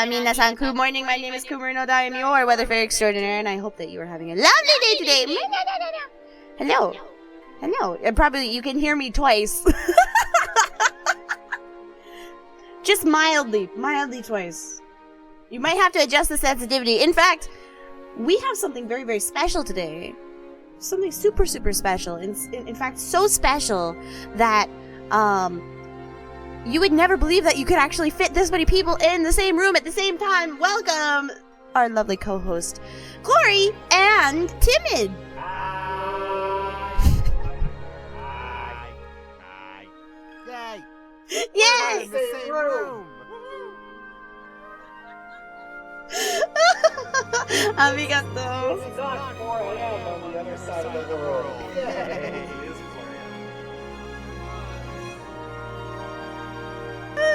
Minasan, good morning. My name is Kumurino. I am your weather faerie extraordinaire, and I hope that you are having a lovely day today. Hello. Hello. Probably you can hear me twice. Just mildly twice. You might have to adjust the sensitivity. In fact, we have something very, very special today. Something super, super special. In fact, so special that you would never believe that you could actually fit this many people in the same room at the same time. Welcome, our lovely co-host, Glory and Timid. Yay! Yay! In the same room. Arigato. It's not 4 a.m. on the other side of the world. Yay!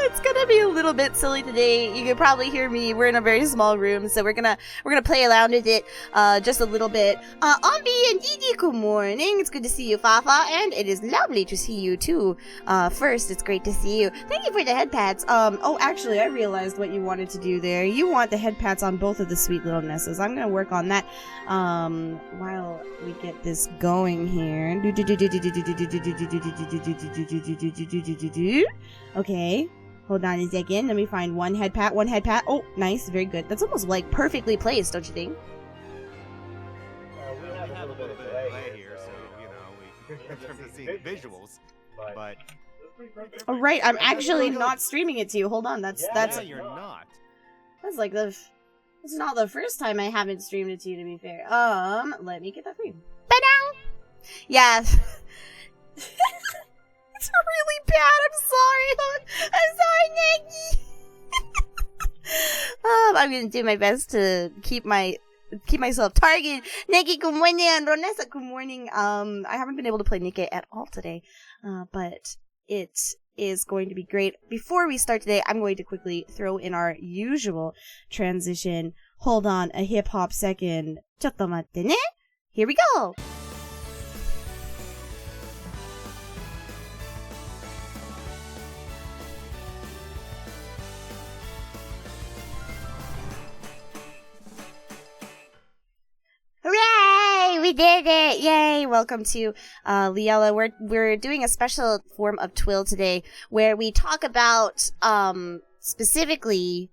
It's gonna be a little bit silly today. You can probably hear me. We're in a very small room, so we're gonna play around with it just a little bit. Ombi and Didi, good morning. It's good to see you, Fafa, and it is lovely to see you too. First, it's great to see you. Thank you for the head pats. Oh, actually, I realized what you wanted to do there. You want the head pats on both of the sweet little nesses. I'm gonna work on that while we get this going here. Okay. Hold on a second. Let me find one head pat. Oh, nice. Very good. That's almost like perfectly placed, don't you think? We have a little bit of delay here, so, we in terms of seeing the visuals, but Oh, right. I'm actually not streaming it to you. Hold on. That's yeah, you're not. That's like it's not the first time I haven't streamed it to you, to be fair. Let me get that for you. Ba-dow! Yeah. It's really bad. I'm sorry, Neki. I'm gonna do my best to keep myself targeted. Neki, good morning, and Ronessa, good morning. I haven't been able to play Nikke at all today, but it is going to be great. Before we start today, I'm going to quickly throw in our usual transition. Hold on a hip hop second. Chotto matte ne. Here we go. Hooray! We did it! Yay! Welcome to Liella. We're doing a special form of TWILL today where we talk about specifically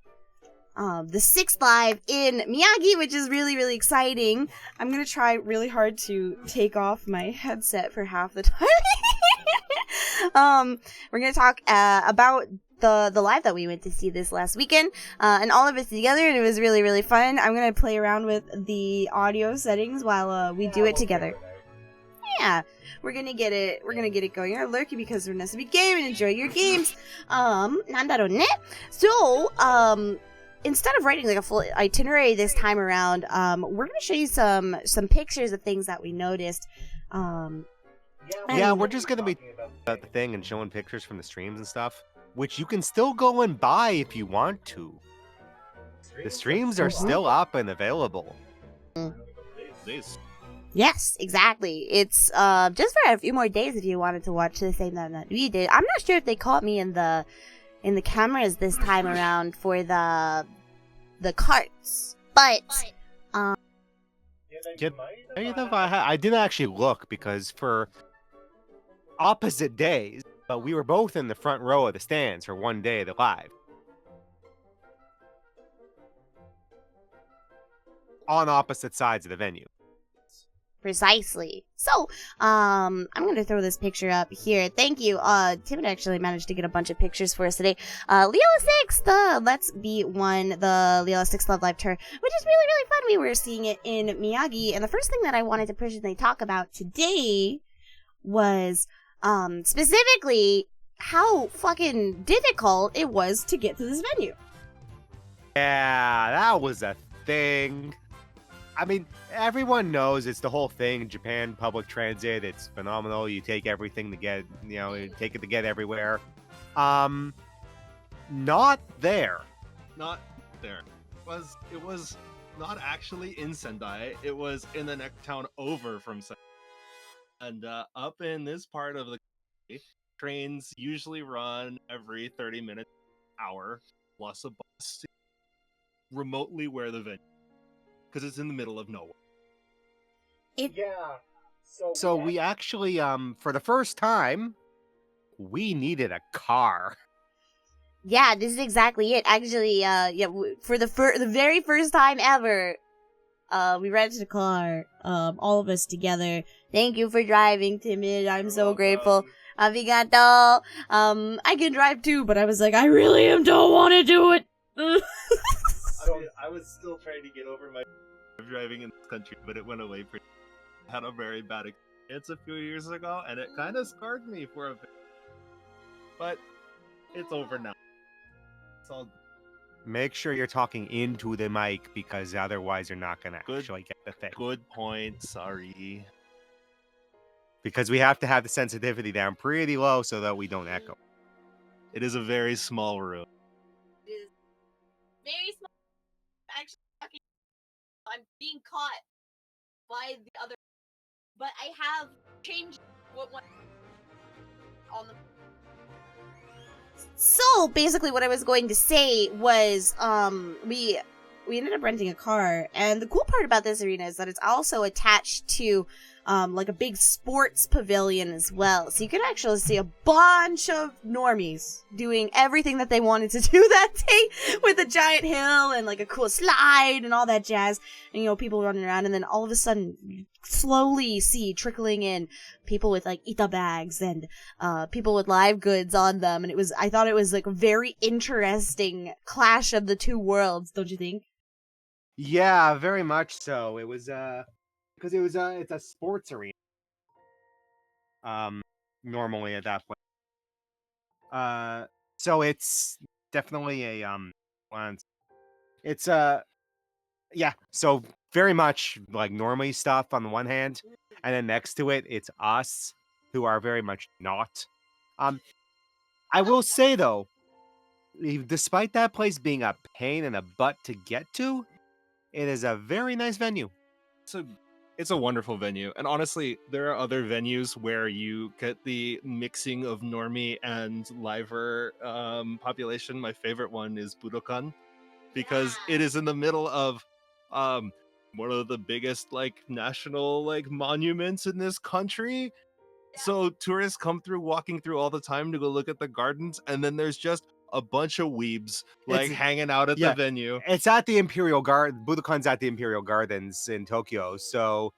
the 6th live in Miyagi, which is really, really exciting. I'm gonna try really hard to take off my headset for half the time. We're gonna talk about the live that we went to see this last weekend, and all of us together, and it was really, really fun. I'm gonna play around with the audio settings while we do it together. Yeah, we're gonna get it going. You're lurking because we're Nessa be game and enjoy your games. Nandaro ne? So, instead of writing like a full itinerary this time around, we're gonna show you some pictures of things that we noticed. Yeah, we're just gonna be about the thing and showing pictures from the streams and stuff, which you can still go and buy if you want to. The streams are still up and available. Yes, exactly. It's just for a few more days if you wanted to watch the same that we did. I'm not sure if they caught me in the cameras this time around for the carts, but I didn't actually look because for opposite days, but we were both in the front row of the stands for one day of the live. On opposite sides of the venue. Precisely. So, I'm going to throw this picture up here. Thank you. Tim actually managed to get a bunch of pictures for us today. Liella 6, the Let's Be One, the Liella 6 Love Live Tour, which is really, really fun. We were seeing it in Miyagi, and the first thing that I wanted to personally talk about today was, specifically how fucking difficult it was to get to this venue. Yeah, that was a thing. I mean, everyone knows it's the whole thing in Japan, public transit. It's phenomenal. You take everything to get, you take it to get everywhere. Not there. Not there. It was not actually in Sendai. It was in the next town over from Sendai. And up in this part of the country, trains usually run every 30 minutes, hour, plus a bus remotely where the venue, because it's in the middle of nowhere. Yeah. So we actually, for the first time, we needed a car. Yeah, this is exactly it. Actually, for the very first time ever, we rented a car, all of us together. Thank you for driving, Timid. I'm so grateful. Arigato. I can drive too, but I was like, I really don't want to do it. I was still trying to get over my driving in this country, but it went away pretty. I had a very bad experience a few years ago, and it kind of scarred me for a bit. But it's over now. It's all Make sure you're talking into the mic because otherwise you're not gonna actually get the thing. good point. Sorry. Because we have to have the sensitivity down pretty low so that we don't echo. It is a very small room. It is very small. Actually, I'm being caught by the other, but I have changed what one on the. So basically, what I was going to say was, we ended up renting a car, and the cool part about this arena is that it's also attached to, like a big sports pavilion as well. So you could actually see a bunch of normies doing everything that they wanted to do that day with a giant hill and like a cool slide and all that jazz. And, you know, people running around, and then all of a sudden, you slowly see trickling in people with like ita bags and people with live goods on them. And I thought it was like a very interesting clash of the two worlds, don't you think? Yeah, very much so. It was because it's a sports arena. Normally at that point. So it's definitely a it's yeah, so very much like normally stuff on the one hand, and then next to it it's us who are very much not. I will say though, despite that place being a pain in the butt to get to, it is a very nice venue. It's a wonderful venue, and honestly, there are other venues where you get the mixing of normie and liver population. My favorite one is Budokan, because it is in the middle of one of the biggest like national like monuments in this country. So tourists come through, walking through all the time to go look at the gardens, and then there's just a bunch of weebs like hanging out at the venue. It's at the Imperial Garden. Budokan's at the Imperial Gardens in Tokyo. So,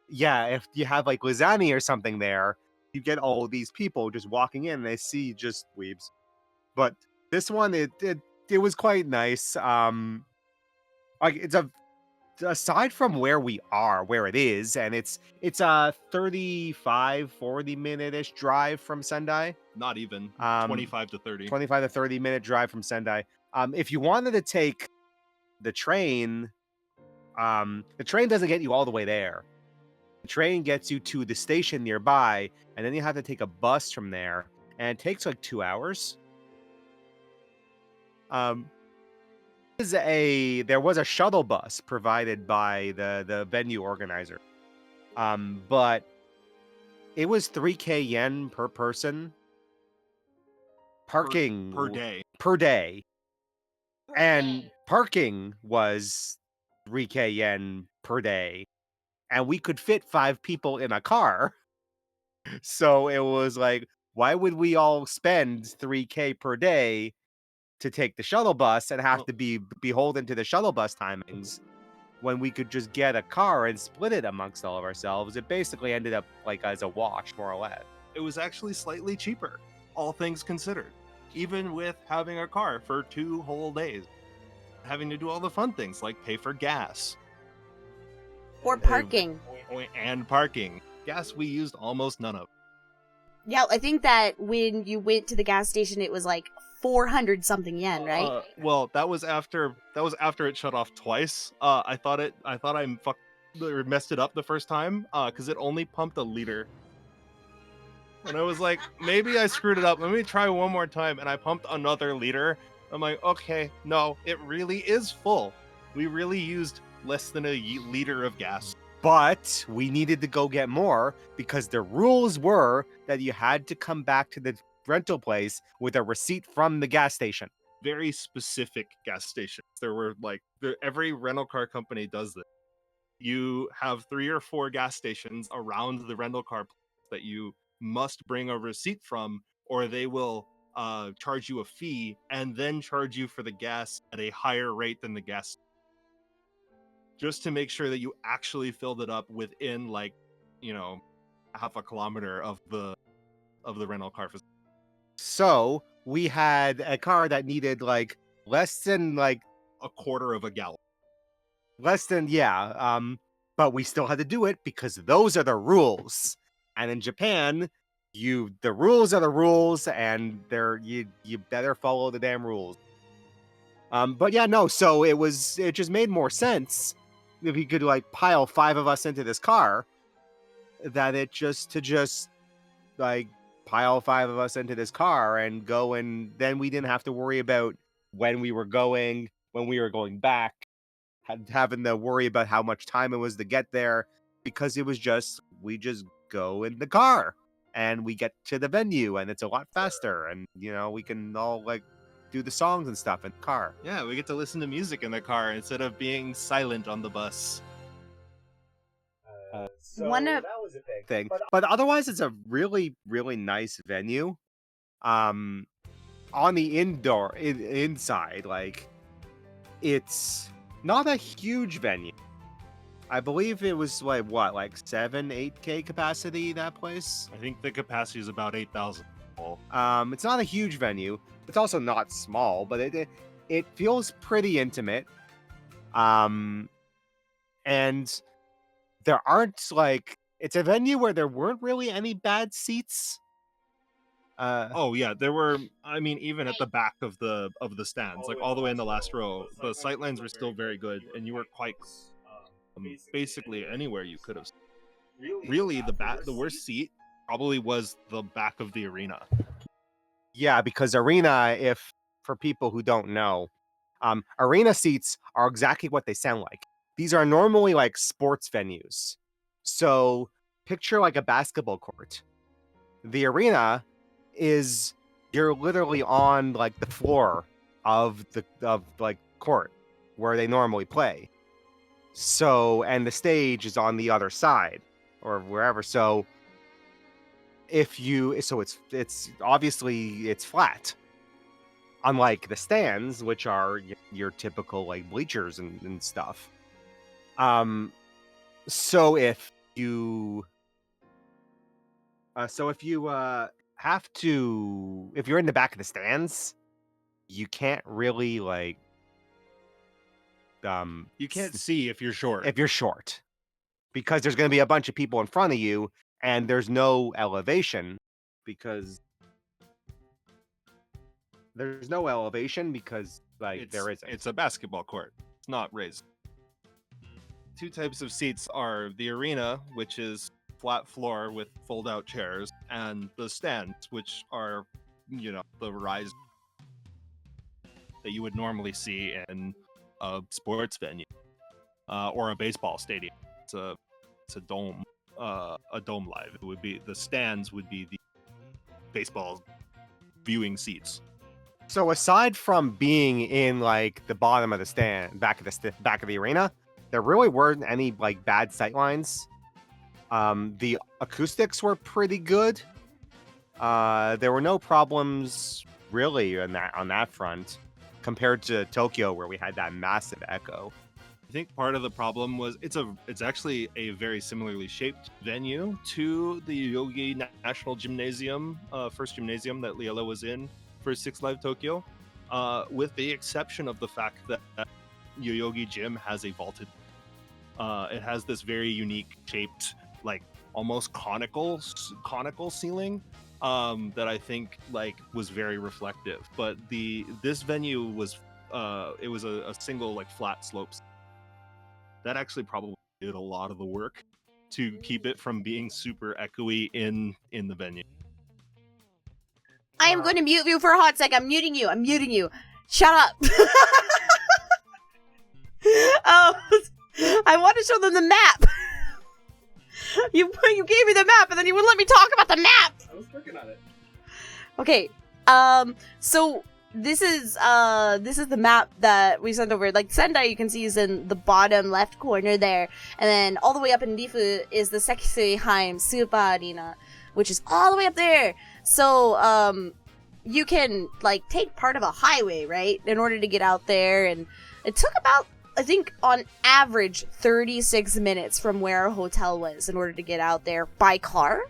yeah, if you have like Lizani or something there, you get all these people just walking in and they see just weebs. But this one, it was quite nice. Like it's aside from where we are, where it is, and it's a 35-40 minute-ish drive from Sendai. Not even 25 to 30. 25 to 30 minute drive from Sendai. If you wanted to take the train doesn't get you all the way there. The train gets you to the station nearby, and then you have to take a bus from there, and it takes like 2 hours. There was a shuttle bus provided by the venue organizer, but it was 3K yen per person. Parking per day, and parking was 3K yen per day, and we could fit 5 people in a car. So it was like, why would we all spend 3K per day to take the shuttle bus and have to be beholden to the shuttle bus timings when we could just get a car and split it amongst all of ourselves? It basically ended up like as a wash, more or less. It was actually slightly cheaper, all things considered, even with having a car for 2 whole days, having to do all the fun things like pay for gas or parking. And parking. Gas we used almost none of. Yeah, I think that when you went to the gas station, it was like 400 something yen, right? Well, that was after it shut off twice. I thought I messed it up the first time because it only pumped a liter. And I was like, maybe I screwed it up. Let me try one more time. And I pumped another liter. I'm like, okay, no, it really is full. We really used less than a liter of gas. But we needed to go get more because the rules were that you had to come back to the rental place with a receipt from the gas station. Very specific gas stations. There were every rental car company does this. You have 3 or 4 gas stations around the rental car that you must bring a receipt from, or they will charge you a fee and then charge you for the gas at a higher rate than the gas, just to make sure that you actually filled it up within half a kilometer of the rental car facility. So we had a car that needed less than a quarter of a gallon. But we still had to do it because those are the rules. And in Japan, the rules are the rules, and you better follow the damn rules. But yeah, no, so it just made more sense if you could pile 5 of us into this car, that it just pile 5 of us into this car and go, and then we didn't have to worry about when we were going back, having to worry about how much time it was to get there, because we just go in the car and we get to the venue, and it's a lot faster, and we can all do the songs and stuff in the car. Yeah, we get to listen to music in the car instead of being silent on the bus. So One of- that was a Thing. But otherwise, it's a really, really nice venue. On the inside, it's not a huge venue. I believe it was 7-8K capacity, that place. I think the capacity is about 8,000 people. It's not a huge venue. It's also not small, but it feels pretty intimate. And there aren't it's a venue where there weren't really any bad seats. Oh yeah, there were. I mean, even at the back of the stands, all the way in the last row, the sightlines were still very good, and you were quite basically anywhere you could have. Really, the worst seat probably was the back of the arena. Yeah, because arena, if for people who don't know, arena seats are exactly what they sound like. These are normally sports venues. So picture a basketball court. The arena you're literally on the floor of the court where they normally play. So, and the stage is on the other side or wherever. So it's obviously it's flat. Unlike the stands, which are your typical bleachers and stuff. So if you if you're in the back of the stands, you can't really you can't see if you're short. Because there's going to be a bunch of people in front of you, and there's no elevation because there isn't. It's a basketball court. It's not raised. 2 types of seats are the arena, which is flat floor with fold-out chairs, and the stands, which are, the rise that you would normally see in a sports venue or a baseball stadium. It's a dome, live. It would be the stands would be the baseball viewing seats. So aside from being in the bottom of the stand, back of the arena, there really weren't any bad sightlines. The acoustics were pretty good. There were no problems really on that front compared to Tokyo, where we had that massive echo. I think part of the problem was it's actually a very similarly shaped venue to the Yogi National Gymnasium, first gymnasium that Liella was in for Six Live Tokyo, with the exception of the fact that Yoyogi Gym has a vaulted. It has this very unique shaped, almost conical ceiling that I think was very reflective. But this venue was it was a single flat slopes. That actually probably did a lot of the work to keep it from being super echoey in the venue. I am going to mute you for a hot sec. I'm muting you. Shut up. Oh, I want to show them the map. You gave me the map, and then you wouldn't let me talk about the map. I was working on it. Okay. So this is the map that we sent over. Like Sendai, you can see, is in the bottom left corner there, and then all the way up in Rifu is the Sekisuiheim Super Arena, which is all the way up there. So you can like take part of a highway, right, in order to get out there, and it took about, I think, on average 36 minutes from where our hotel was in order to get out there by car.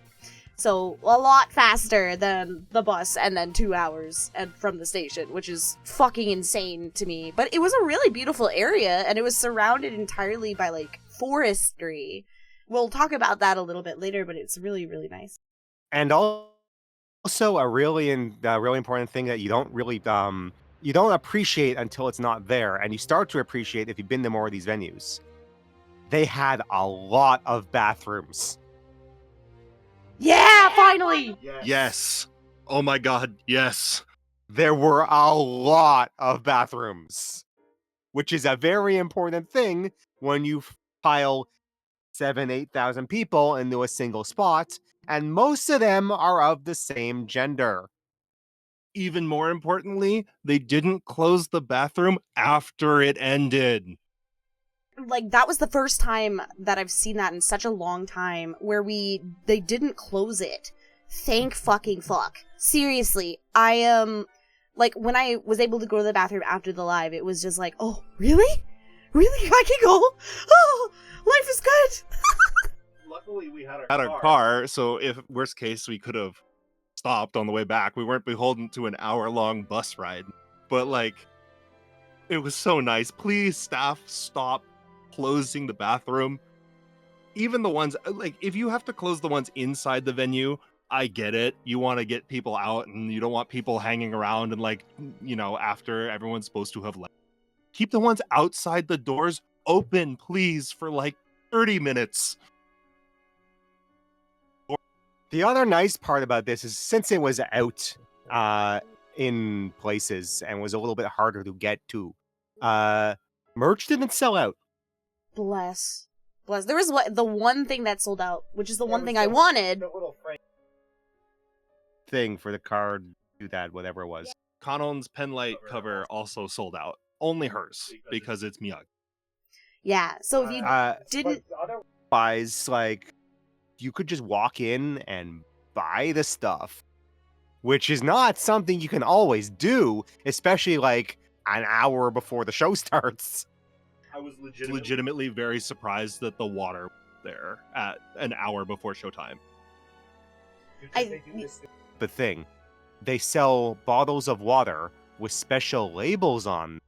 So a lot faster than the bus, and then 2 hours and from the station, which is fucking insane to me. But it was a really beautiful area, and it was surrounded entirely by like forestry. We'll talk about that a little bit later, but it's really, really nice. And also a really important thing that you don't really you don't appreciate until it's not there, and you start to appreciate if you've been to more of these venues. They had a lot of bathrooms. Yeah, finally! Yes. Oh my god, yes. There were a lot of bathrooms, which is a very important thing when you pile 8,000 people into a single spot, and most of them are of the same gender. Even more importantly, they didn't close the bathroom after it ended. Like, that was the first time that I've seen that in such a long time, where they didn't close it. Thank fucking fuck. Seriously, I am, like, when I was able to go to the bathroom after the live, it was just like, oh, really? Really? I can go? Oh, life is good! Luckily, we had our car, so if worst case, we could have stopped on the way back. We weren't beholden to an hour-long bus ride. But, like, it was so nice. Please, staff, stop closing the bathroom. Even the ones, like, if you have to close the ones inside the venue, I get it. You want to get people out, and you don't want people hanging around and, like, you know, after everyone's supposed to have left. Keep the ones outside the doors open, please, for, like, 30 minutes. The other nice part about this is, since it was out in places and was a little bit harder to get to, merch didn't sell out. Bless. There was the one thing that sold out, which is the one thing I wanted. Thing for the card, do that, whatever it was. Kanon's penlight cover also sold out. Only hers, because it's Miyagi. Yeah, so if you didn't... Otherwise, like, you could just walk in and buy the stuff, which is not something you can always do, especially, like, an hour before the show starts. I was legitimately very surprised that the water was there at an hour before showtime. The thing, they sell bottles of water with special labels on,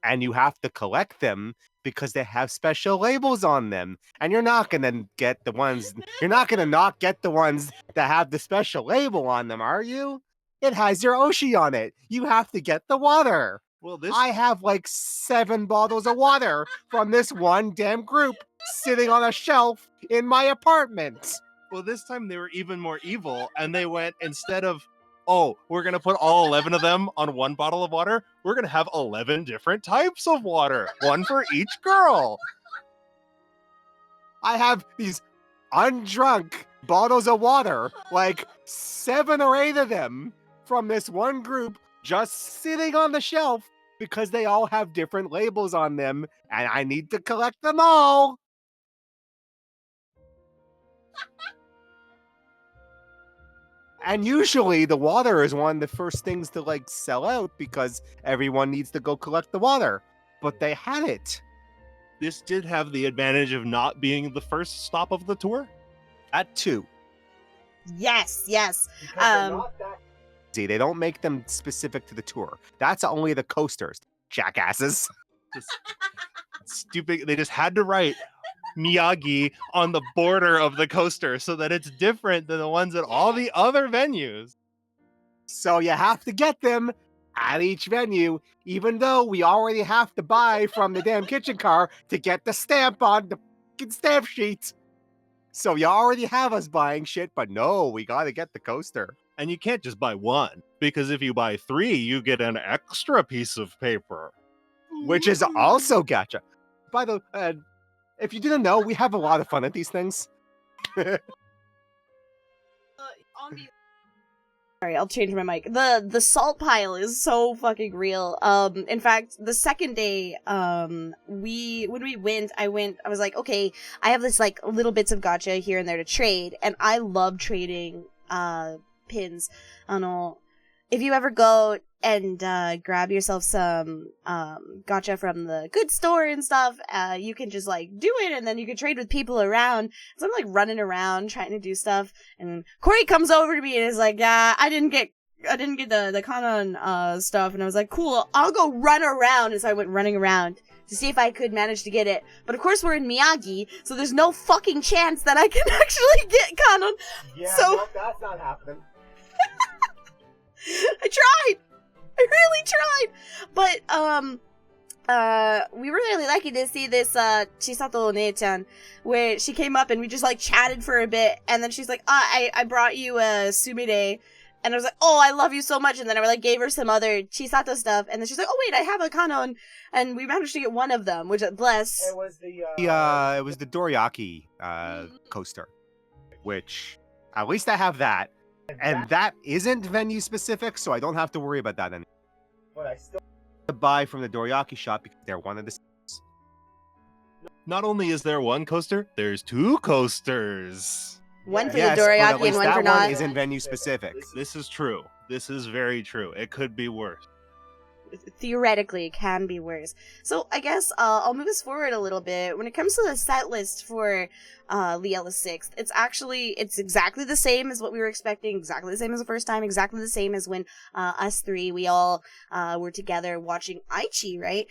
and you have to collect them because they have special labels on them. And you're not gonna get the ones. You're not gonna not get the ones that have the special label on them, are you? It has your Oshi on it. You have to get the water. Well, I have like 7 bottles of water from this one damn group sitting on a shelf in my apartment. Well, this time they were even more evil, and they went, instead of, oh, we're going to put all 11 of them on one bottle of water, we're going to have 11 different types of water, one for each girl. I have these undrunk bottles of water, like 7 or 8 of them from this one group just sitting on the shelf because they all have different labels on them, and I need to collect them all. And usually the water is one of the first things to, like, sell out because everyone needs to go collect the water. But they had it. This did have the advantage of not being the first stop of the tour. That too. Yes. See, they don't make them specific to the tour. That's only the coasters, jackasses. Stupid. They just had to write Miyagi on the border of the coaster so that it's different than the ones at all the other venues. So you have to get them at each venue, even though we already have to buy from the damn kitchen car to get the stamp on the fucking stamp sheet. So you already have us buying shit, but no, we gotta get the coaster. And you can't just buy one, because if you buy 3, you get an extra piece of paper. Which is also gacha. by the if you didn't know, we have a lot of fun at these things. Sorry, I'll change my mic. The salt pile is so fucking real. In fact, the second day, when we went, I was like, okay, I have this like little bits of gacha here and there to trade, and I love trading pins. I don't know if you ever go and grab yourself some gacha from the good store and stuff. You can just like do it, and then you can trade with people around. So I'm like running around trying to do stuff, and Corey comes over to me and is like, "Yeah, I didn't get the Kanon stuff," and I was like, "Cool, I'll go run around." And so I went running around to see if I could manage to get it. But of course we're in Miyagi, so there's no fucking chance that I can actually get Kanon. Yeah, So- no, that's not happening. I tried. I really tried. But, we were really lucky to see this, Chisato One-chan, where she came up and we just, like, chatted for a bit, and then she's like, I brought you a Sumire, and I was like, oh, I love you so much, and then I, like, gave her some other Chisato stuff, and then she's like, oh, wait, I have a Kanon, and we managed to get one of them, which, bless. It was the It was the Dorayaki coaster, which at least I have that, and that isn't venue specific, so I don't have to worry about that anymore. But I still To buy from the Dorayaki shop because they're one of the. Not only is there one coaster, there's two coasters. One for Yes, the but at Dorayaki and least one that for not. isn't venue specific. This is true. This is very true. It could be worse. Theoretically, it can be worse. So I guess I'll move us forward a little bit. When it comes to the set list for Liella 6th, it's exactly the same as what we were expecting, exactly the same as the first time, exactly the same as when us three, we all were together watching Aichi, right?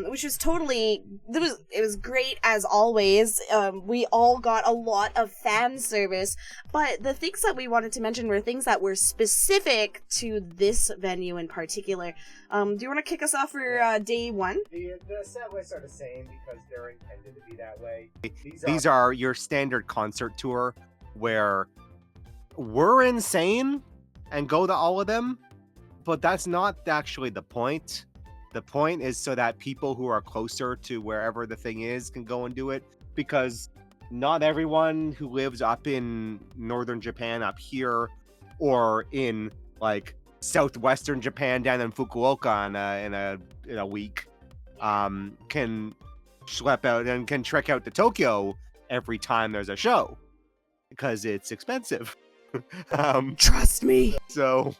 Which was it was great as always. We all got a lot of fan service, but the things that we wanted to mention were things that were specific to this venue in particular. Do you want to kick us off for day one? the set lists are the same because they're intended to be that way. These are your standard concert tour where we're insane and go to all of them, but that's not actually the point. The point is so that people who are closer to wherever the thing is can go and do it, because not everyone who lives up in northern Japan up here or in like southwestern Japan down in Fukuoka in a week can schlep out and can trek out to Tokyo every time there's a show because it's expensive. Trust me. So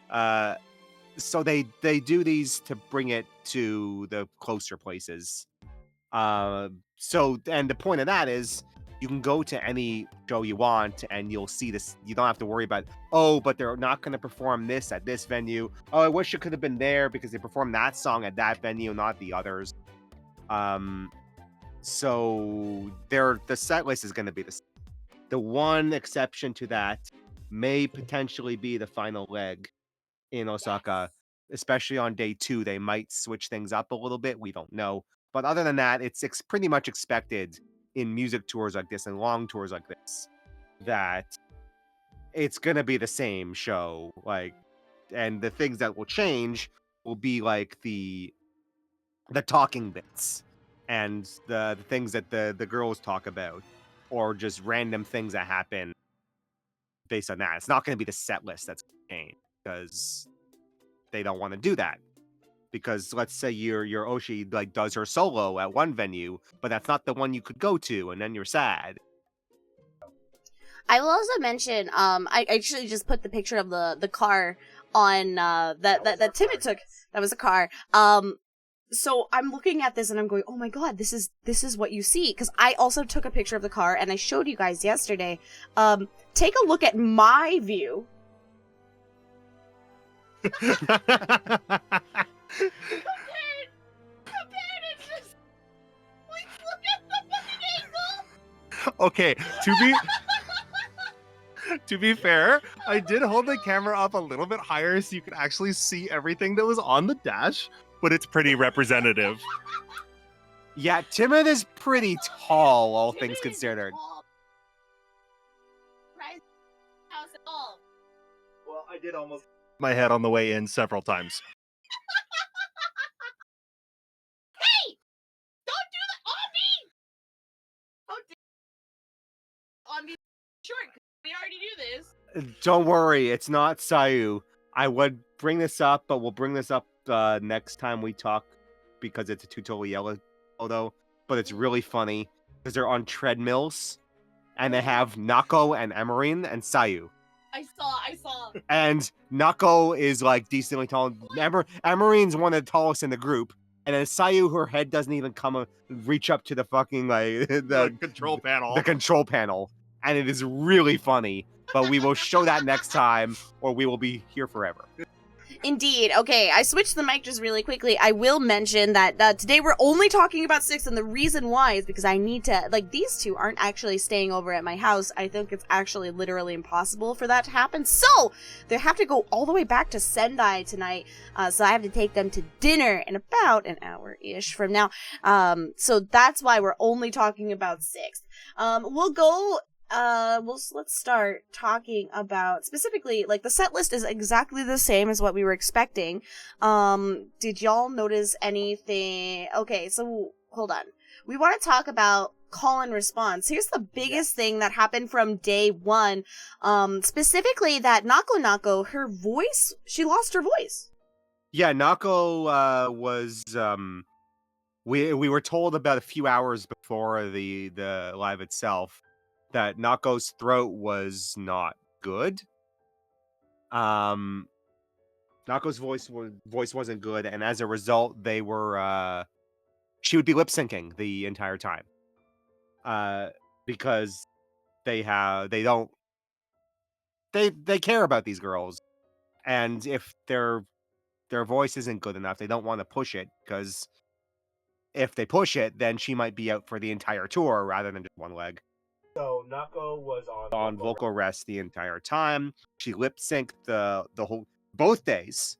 they do these to bring it to the closer places. And the point of that is you can go to any show you want and you'll see this. You don't have to worry about, oh, but they're not going to perform this at this venue. Oh, I wish it could have been there because they performed that song at that venue, not the others. So the set list is going to be the one exception to that may potentially be the final leg in Osaka, especially on day 2. They might switch things up a little bit. We don't know. But other than that, it's pretty much expected in music tours like this and long tours like this that it's going to be the same show. And the things that will change will be like the talking bits and the things that the girls talk about, or just random things that happen based on that. It's not going to be the set list that's going to change because they don't want to do that. Because let's say your Oshi like does her solo at one venue, but that's not the one you could go to, and then you're sad. I will also mention, I actually just put the picture of the car on that Timid took. That was a car. So I'm looking at this and I'm going, oh my god, this is what you see. Because I also took a picture of the car and I showed you guys yesterday. Take a look at my view. Compared, it's just like, look at the fucking angle. Okay, to be fair, I did hold the camera up a little bit higher so you could actually see everything that was on the dash, but it's pretty representative. Yeah, Timid is pretty tall, all things considered. Well, I did almost. My head on the way in several times. Hey! Don't do Sure, 'cause we already knew this. Don't worry, it's not Sayu. I would bring this up, but we'll bring this up next time we talk because it's a Liella photo. But it's really funny because they're on treadmills and they have Nako and Emerine and Sayu. I saw. And Nako is like decently tall. Emerine's one of the tallest in the group. And then Sayu, her head doesn't even reach up to the fucking like The control panel. the control panel, and it is really funny. But we will show that next time, or we will be here forever. Indeed. Okay, I switched the mic just really quickly. I will mention that today we're only talking about 6, and the reason why is because I need to, like, these two aren't actually staying over at my house. I think it's actually literally impossible for that to happen. So, they have to go all the way back to Sendai tonight, so I have to take them to dinner in about an hour-ish from now. So that's why we're only talking about 6. Let's start talking about specifically, like, the set list is exactly the same as what we were expecting. Did y'all notice anything? Okay, so hold on. We want to talk about call and response. Here's the biggest thing that happened from day 1. Specifically that Nako, her voice, she lost her voice. Yeah, Nako was we were told about a few hours before the live itself that Nako's throat was not good. Nako's voice wasn't good, and as a result, they were she would be lip syncing the entire time. Because they care about these girls, and if their voice isn't good enough, they don't want to push it, because if they push it, then she might be out for the entire tour rather than just one leg. So Nako was On vocal rest the entire time. She lip synced the whole both days,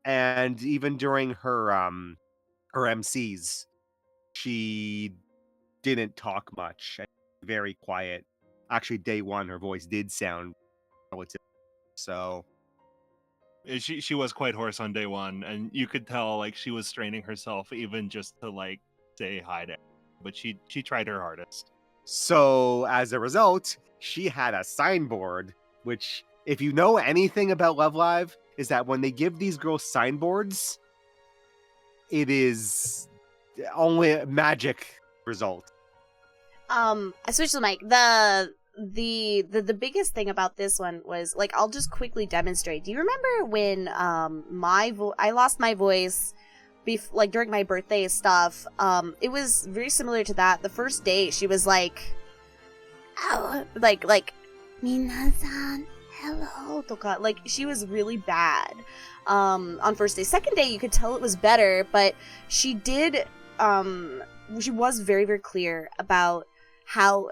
and even during her MCs, she didn't talk much. Very quiet. Actually, day 1, her voice did sound relative. So She was quite hoarse on day 1, and you could tell like she was straining herself even just to like say hi to her. But she tried her hardest. So, as a result, she had a signboard, which, if you know anything about Love Live, is that when they give these girls signboards, it is only a magic result. I switched the mic. The biggest thing about this one was, like, I'll just quickly demonstrate. Do you remember when I lost my voice like during my birthday stuff? It was very similar to that. The first day she was like, oh, like minasan, hello, toka. Like, she was really bad on first day. Second day you could tell it was better, but she was very, very clear about how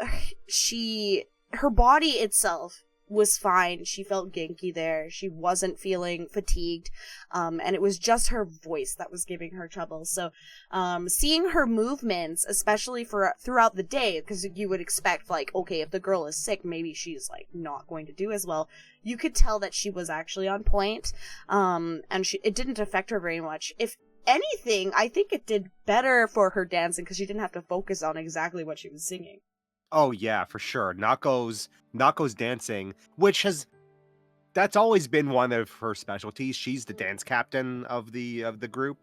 her body itself was fine. She felt genki there. She wasn't feeling fatigued. And it was just her voice that was giving her trouble. So, seeing her movements, especially throughout the day, because you would expect, like, okay, if the girl is sick, maybe she's, like, not going to do as well. You could tell that she was actually on point. And it didn't affect her very much. If anything, I think it did better for her dancing, because she didn't have to focus on exactly what she was singing. Oh yeah, for sure. Nako's dancing, that's always been one of her specialties. She's the dance captain of the group,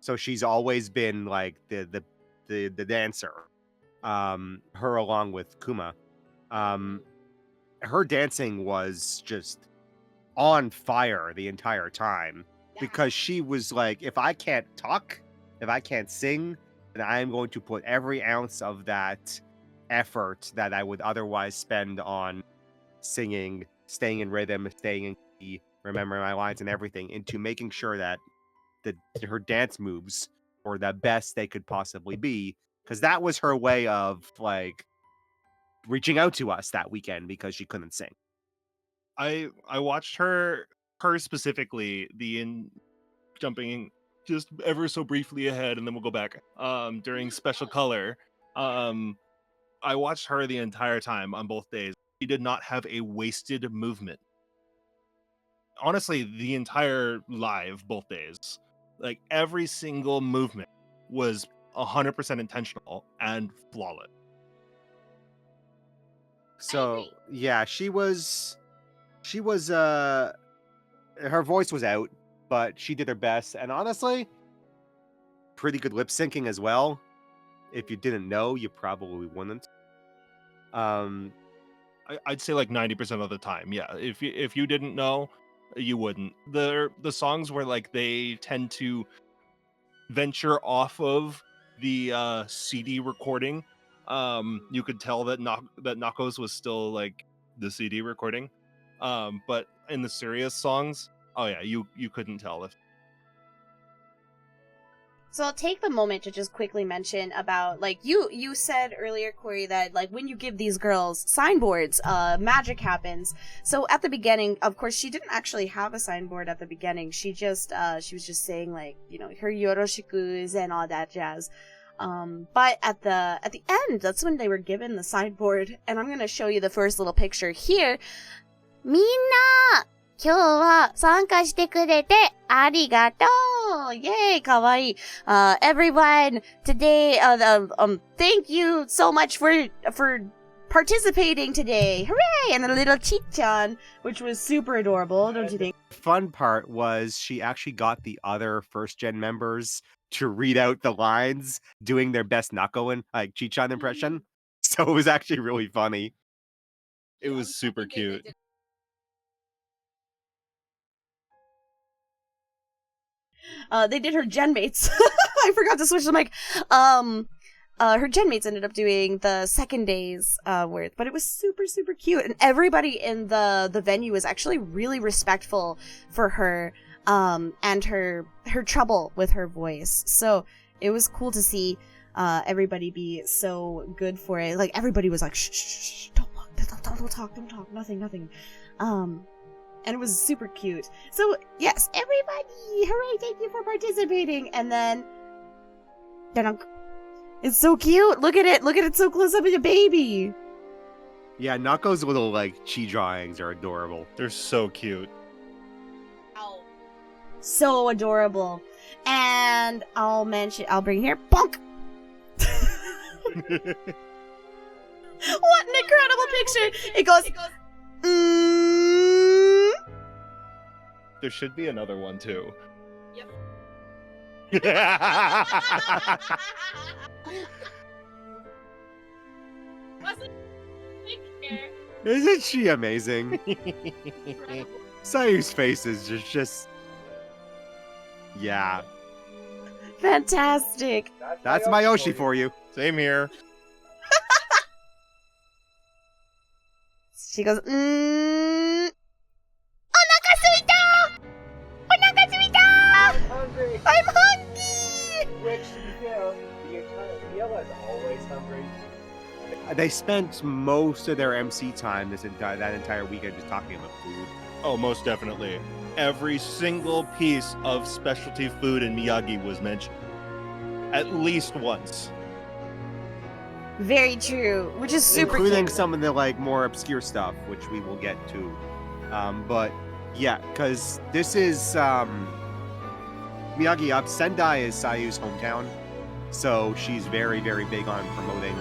so she's always been like the dancer. Her along with Kuma, her dancing was just on fire the entire time, because she was like, if I can't talk, if I can't sing, then I am going to put every ounce of that effort that I would otherwise spend on singing, staying in rhythm, staying in key, remembering my lines and everything, into making sure that her dance moves were the best they could possibly be, because that was her way of like reaching out to us that weekend because she couldn't sing. I watched her specifically jumping just ever so briefly ahead, and then we'll go back. During Special Color, I watched her the entire time on both days. She did not have a wasted movement. Honestly, the entire live, both days, like every single movement was 100% intentional and flawless. So yeah, she was her voice was out, but she did her best, and honestly, pretty good lip syncing as well. If you didn't know, you probably wouldn't. I'd say like 90% of the time, yeah. If you didn't know, you wouldn't. The songs where like they tend to venture off of the CD recording, you could tell that Nako's was still like the CD recording. But in the serious songs, oh yeah, you couldn't tell if. So I'll take the moment to just quickly mention about, like, you said earlier, Corey, that, like, when you give these girls signboards, magic happens. So at the beginning, of course, she didn't actually have a signboard at the beginning. She was just saying, like, you know, her yoroshikus and all that jazz. But at the end, that's when they were given the signboard, and I'm gonna show you the first little picture here. Minna! 今日は参加してくれてありがとう Yay, kawaii. Everyone, today, thank you so much for participating today. Hooray! And a little Chichan, which was super adorable, don't you think? Fun part was she actually got the other first gen members to read out the lines doing their best Nako like Chichan impression. So it was actually really funny. It was super cute. They did her gen mates. I forgot to switch the mic. Her gen mates ended up doing the second day's worth, but it was super, super cute. And everybody in the venue was actually really respectful for her, and her trouble with her voice. So it was cool to see, everybody be so good for it. Like, everybody was like, shh, shh, shh, don't talk, nothing. And it was super cute. So, yes, everybody! Hooray, thank you for participating! And then... It's so cute! Look at it so close up as a baby! Yeah, Nako's little, like, chi drawings are adorable. They're so cute. Ow. So adorable. And I'll bring here, bonk! What an incredible picture! It goes... There should be another one too. Yep. Wasn't here. Isn't she amazing? Sayu's face is just... Yeah. Fantastic. That's Mayoshi for you. Same here. She goes, Onaka suita! Hungry. I'm hungry! Which, you know, the entire Liella is always hungry. They spent most of their MC time that entire weekend just talking about food. Oh, most definitely. Every single piece of specialty food in Miyagi was mentioned. At least once. Very true, which is super including cute. some of the like more obscure stuff, which we will get to. But yeah, because this is Miyagi Up. Sendai is Sayu's hometown, so she's very, very big on promoting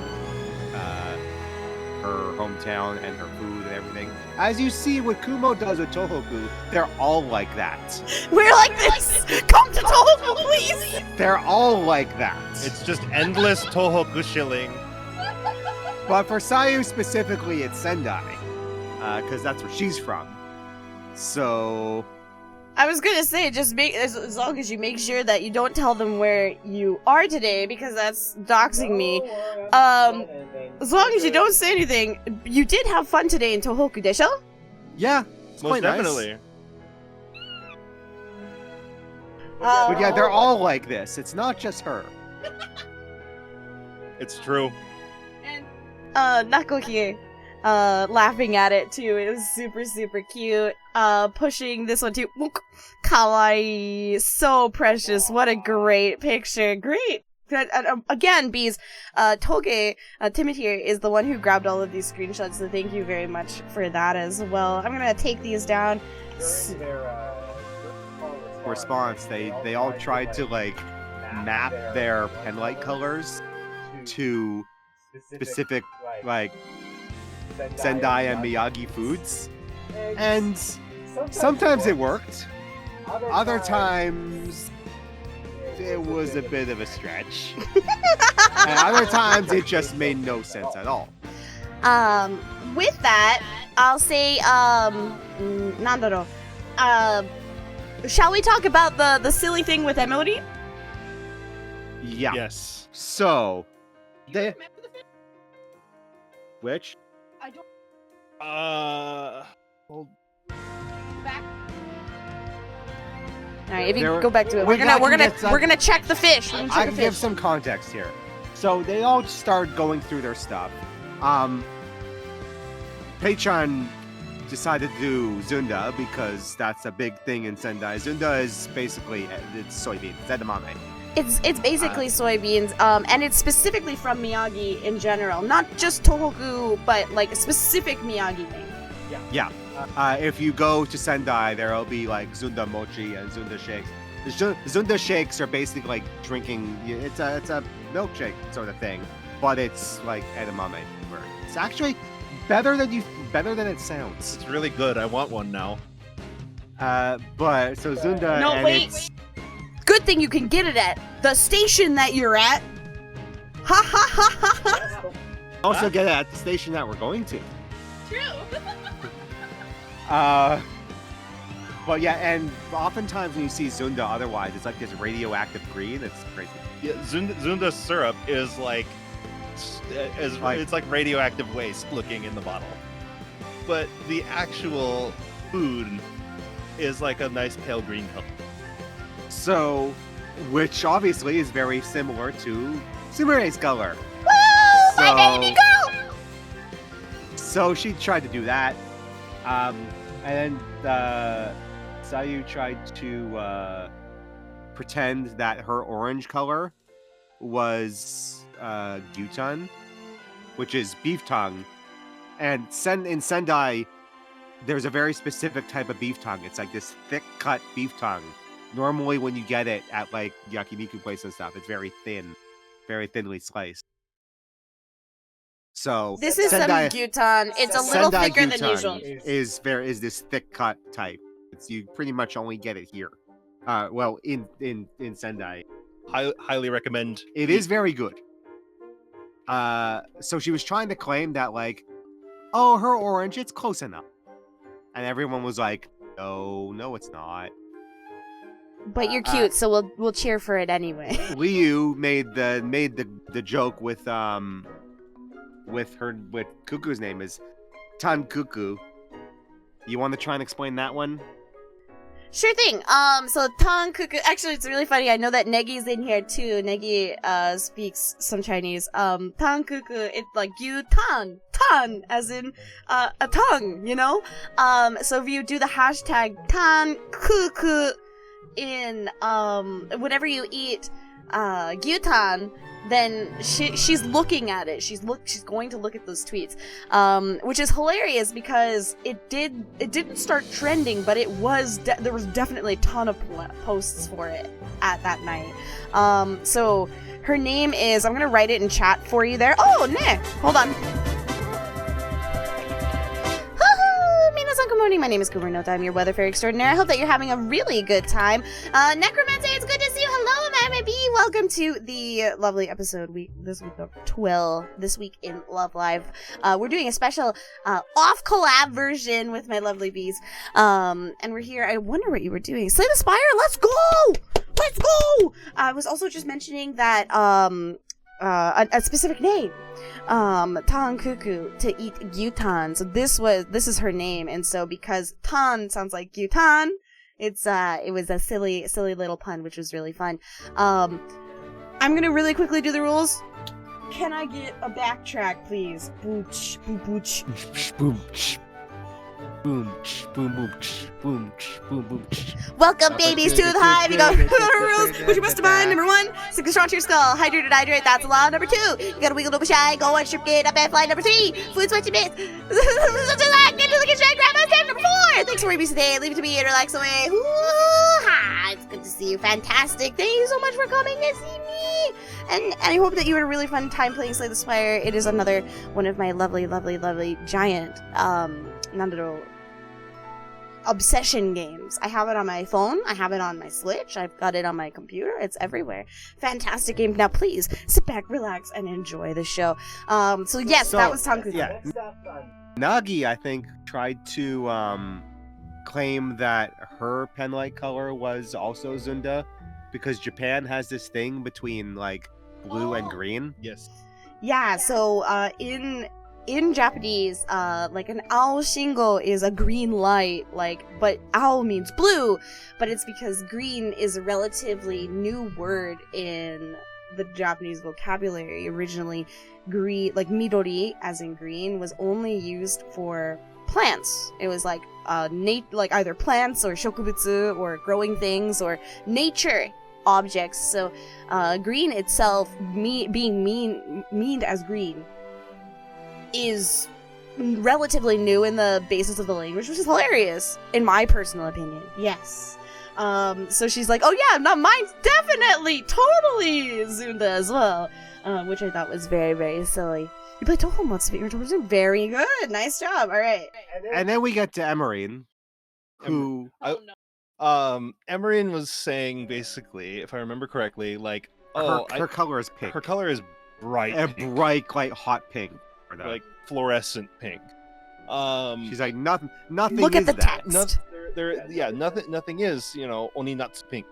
her hometown and her food and everything. As you see what Kumo does with Tohoku, they're all like that. We're like this! Come to Tohoku, please! They're all like that. It's just endless Tohoku shilling. But for Sayu specifically, it's Sendai, because that's where she's from. So... I was gonna say, just make as long as you make sure that you don't tell them where you are today, because that's doxing me. As long as you don't say anything, you did have fun today in Tohoku, desho? Yeah, it's Most quite nice. definitely. But yeah, they're all like this. It's not just her. It's true. And Nako here, laughing at it too. It was super, super cute. Pushing this one too. Kawaii. So precious. What a great picture. Great. Again, Bees, Toge, Timid here, is the one who grabbed all of these screenshots, so thank you very much for that as well. I'm gonna take these down. During their Response, they all tried to like map their penlight colors to specific like Sendai and Miyagi foods, and sometimes it worked. Other times it was a bit of a stretch, and other times it just made no sense at all. With that, I'll say, nandaro. Shall we talk about the silly thing with Emily? Yeah. Yes. So, You they remember the film? which I don't Well, back. All right, if you There- go back to it, we we're can get some- gonna check the fish. We're gonna I check can the give fish. some context here. So they all start going through their stuff. Peichan decided to do Zunda because that's a big thing in Sendai. Zunda is basically it's soybeans, it's edamame. It's basically soybeans, and it's specifically from Miyagi in general, not just Tohoku, but like a specific Miyagi thing. If you go to Sendai, there'll be like Zunda mochi and Zunda shakes. The Zunda shakes are basically like drinking. It's a milkshake sort of thing, but it's like edamame. It's actually better than it sounds. it's really good. I want one now. But so Zunda No, and wait. it's Good thing you can get it at the station that you're at. Ha ha ha ha ha. also get it at the station that we're going to. True. But yeah, and oftentimes when you see Zunda, otherwise it's like this radioactive green. It's crazy. Yeah, Zunda syrup is like, it's like radioactive waste looking in the bottle, but the actual food is like a nice pale green color. So, which obviously is very similar to Sumire's color. Woo! My So- baby girl! So she tried to do that, and then Sayu tried to pretend that her orange color was gyutan, which is beef tongue. And in Sendai, there's a very specific type of beef tongue. It's like this thick cut beef tongue. Normally, when you get it at like yakiniku places and stuff, it's very thin, very thinly sliced. So This is Sendai- some gyutan. It's a little Sendai thicker than gyutan usual. is this thick cut type. You pretty much only get it here. Well, in Sendai, Highly recommend. it is very good. So she was trying to claim that like, oh, her orange, it's close enough, and everyone was like, no, it's not. But you're cute, so we'll cheer for it anyway. Liu made the joke with Kuku's name is Tan Kuku. You want to try and explain that one? Sure thing. So Tankuku. Actually, it's really funny. I know that Negi's in here too. Negi speaks some Chinese. Tankuku. It's like you tan as in a tongue. You know. So if you do the hashtag Tankuku in whenever you eat gyutan, then she's looking at it. She's going to look at those tweets, which is hilarious because it didn't start trending, but it was there was definitely a ton of posts for it at that night. So her name is, I'm gonna write it in chat for you there. Oh, ne, hold on. Minasan, good morning. My name is Cooper Nota. I'm your weather fairy extraordinaire. I hope that you're having a really good time. Necromancer, it's good to see you. Hello, Mamma B. Welcome to the lovely episode this week of TWILL. This week in Love Live. We're doing a special off collab version with my lovely bees. And we're here. I wonder what you were doing. Slay the Spire. Let's go. Let's go. I was also just mentioning that a specific name. Tan Kuku, to eat gyutan. So this is her name, and so because tan sounds like gyutan, it was a silly little pun, which was really fun. I'm gonna really quickly do the rules. Can I get a backtrack, please? Booch, booch. Boom, boom, boom, boom, boom, boom. Welcome, babies, to the hive. You got rules, which you must abide. Number 1, stick the strong to your skull. Hydrate and hydrate, that's a law. Number 2, you gotta wiggle, don't be shy. Go on, strip, get up and fly. Number 3, food, sweat, your bits. Such a lot, get to the kitchen, grab my stand. Number 4, thanks for being today. Leave it to me and relax away. Woo-ha! It's good to see you. Fantastic. Thank you so much for coming to see me. And I hope that you had a really fun time playing Slay the Spire. It is another one of my lovely, lovely, lovely giant, Nandero obsession games. I have it on my phone. I have it on my Switch. I've got it on my computer. It's everywhere. Fantastic game. Now, please sit back, relax, and enjoy the show. So yes, that was Tanku. Yeah. Nagi, I think, tried to claim that her penlight color was also Zunda because Japan has this thing between like blue and green. Yes. Yeah. So in Japanese, like an ao shingo is a green light, but ao means blue, but it's because green is a relatively new word in the Japanese vocabulary. Originally, green, like midori, as in green, was only used for plants. It was like like either plants or shokubutsu or growing things or nature objects. So green itself, being meaned as green, is relatively new in the basis of the language, which is hilarious, in my personal opinion. Yes. So she's like, oh yeah, no, mine's definitely, totally Zunda as well, which I thought was very, very silly. You played Toho Matsubi, you're doing very good. Nice job. All right. And then we get to Emerine, who... Oh, no. Emerine was saying, basically, if I remember correctly, like, her color is pink. Her color is bright A pink. bright, like, hot pink. Like fluorescent pink. She's like, nothing Look is at the that. text. Nothing is, only nuts pink.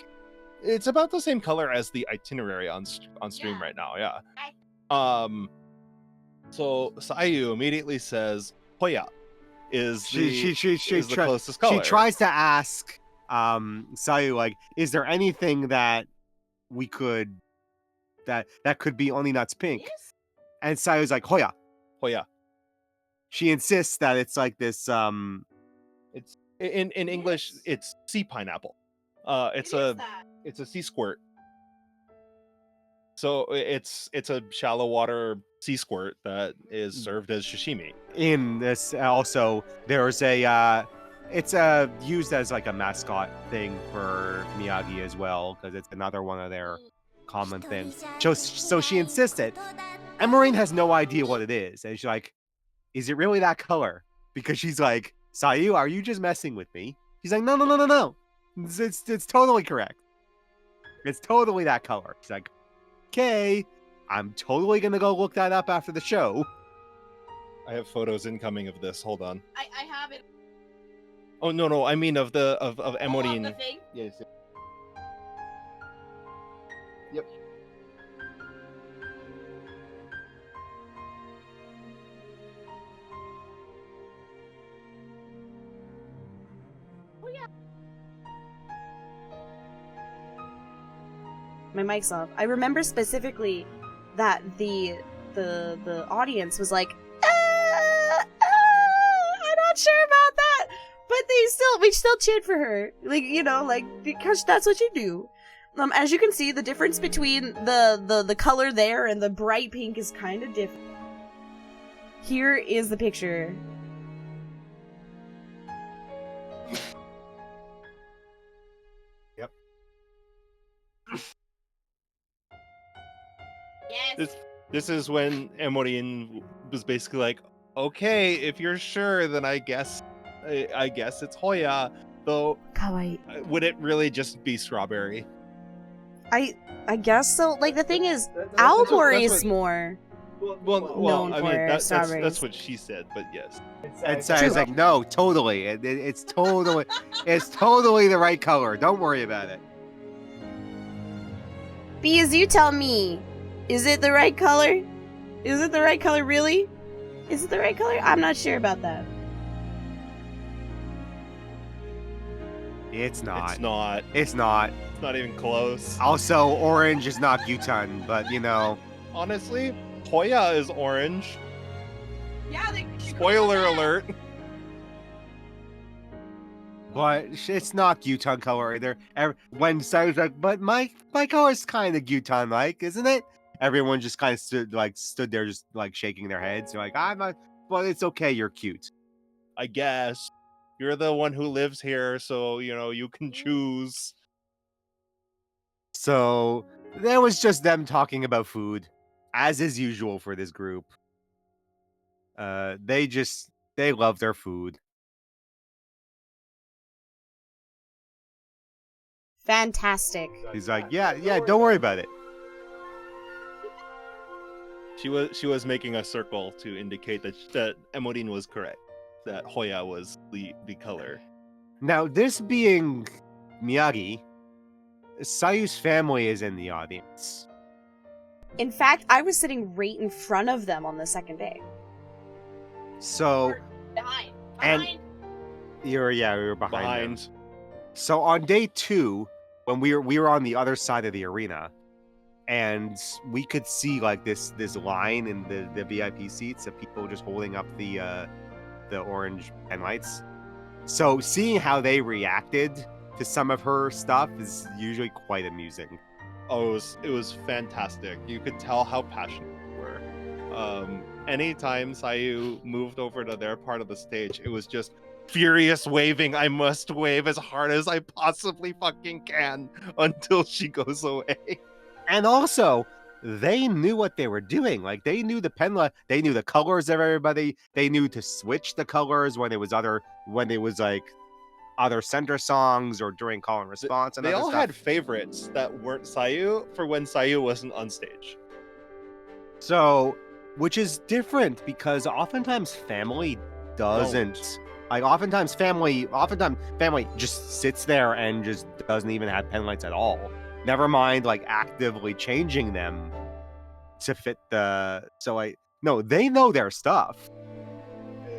It's about the same color as the itinerary on stream right now, yeah. So Sayu immediately says Hoya is the closest color. She tries to ask Sayu, like, is there anything that we could that could be only nuts pink? Yes. And Sayu's like, Hoya. Hoya. She insists that it's like this It's in English it's sea pineapple. It's a sea squirt. So it's a shallow water sea squirt that is served as sashimi. In this also there's it's used as like a mascot thing for Miyagi as well, because it's another one of their common things. So she insisted. Emerine has no idea what it is, and she's like, is it really that color? Because she's like, Sayu, are you just messing with me? He's like, no. It's totally correct. It's totally that color. She's like, okay, I'm totally gonna go look that up after the show. I have photos incoming of this. Hold on. I have it. Oh no, I mean of Emerine. The thing? Yes. Yep. My mic's off. I remember specifically that the audience was like, I'm not sure about that, but we still cheered for her, because that's what you do. As you can see, the difference between the color there and the bright pink is kind of different. Here is the picture. Yep. Yes. This is when Emerine was basically like, okay, if you're sure, then I guess it's Hoya. Though, Kawaii. would it really just be strawberry? I guess so. Like, the thing is, That's Aomori what- is more. Well, I mean, for that's strawberries. what she said, but yes. And Sayu's like, no, totally. It's totally the right color. Don't worry about it. Because you tell me, is it the right color? Is it the right color, really? Is it the right color? I'm not sure about that. It's not. It's not. It's not. It's not even close. Also, orange is not Gyutan, but Honestly, Hoya is orange. Yeah, Spoiler alert. But it's not Gyutan color either. When Sayu's like, but my color's kind of Gyutan like, isn't it? Everyone just kind of stood there, just like shaking their heads. They're like, I'm not. Well, it's okay. You're cute. I guess you're the one who lives here, so you can choose. So there was just them talking about food, as is usual for this group. They love their food. Fantastic. He's like, yeah, don't worry about it. She was making a circle to indicate that Emorin was correct, that Hoya was the color. Now, this being Miyagi, Sayu's family is in the audience. In fact, I was sitting right in front of them on the second day. So, Behind. And- Behind. we were behind them. Behind. So on day 2, when we were on the other side of the arena, and we could see like this line in the VIP seats of people just holding up the orange pen lights. So seeing how they reacted to some of her stuff is usually quite amusing. Oh, it was fantastic. You could tell how passionate they were. Anytime Sayu moved over to their part of the stage, it was just furious waving. I must wave as hard as I possibly fucking can until she goes away. And also, they knew what they were doing. Like they knew they knew the colors of everybody. They knew to switch the colors when it was like other center songs or during call and response. And They other all stuff. had favorites that weren't Sayu for when Sayu wasn't on stage. So, which is different because oftentimes family doesn't. Like oftentimes family just sits there and just doesn't even have pen lights at all. Never mind like actively changing them to fit the. No, they know their stuff,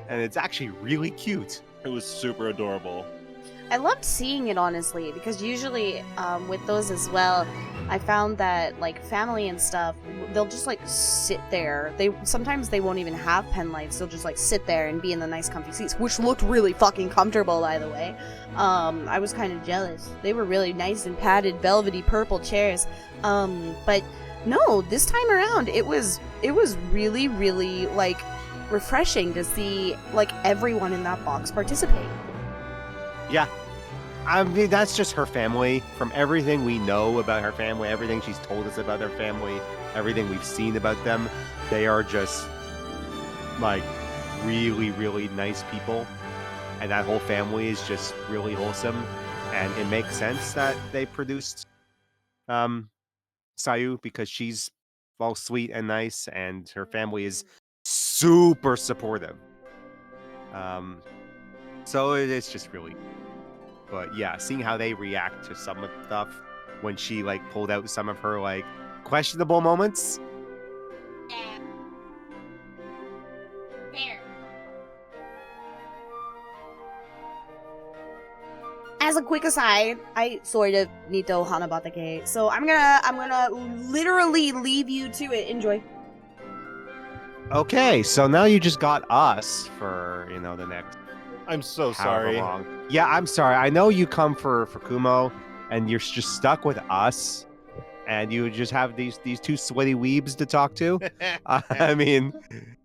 and it's actually really cute. It was super adorable. I loved seeing it, honestly, because usually with those as well, I found that like family and stuff, they'll just like sit there. Sometimes they won't even have pen lights. They'll just like sit there and be in the nice comfy seats, which looked really fucking comfortable, by the way. I was kind of jealous. They were really nice and padded, velvety purple chairs. But no, this time around, it was really, really like refreshing to see like everyone in that box participate. Yeah. I mean, that's just her family. From everything we know about her family, everything she's told us about their family, everything we've seen about them, they are just, like, really, really nice people. And that whole family is just really wholesome. And it makes sense that they produced Sayu because she's all sweet and nice, and her family is super supportive. So it's just really... But yeah, seeing how they react to some of the stuff when she like pulled out some of her like questionable moments. Yeah. Fair. As a quick aside, I sort of need to Hanabatake, so I'm gonna literally leave you to it. Enjoy. Okay, so now you just got us for the next. I'm so however sorry. long. Yeah, I'm sorry. I know you come for Kumo, and you're just stuck with us, and you just have these two sweaty weebs to talk to. I mean,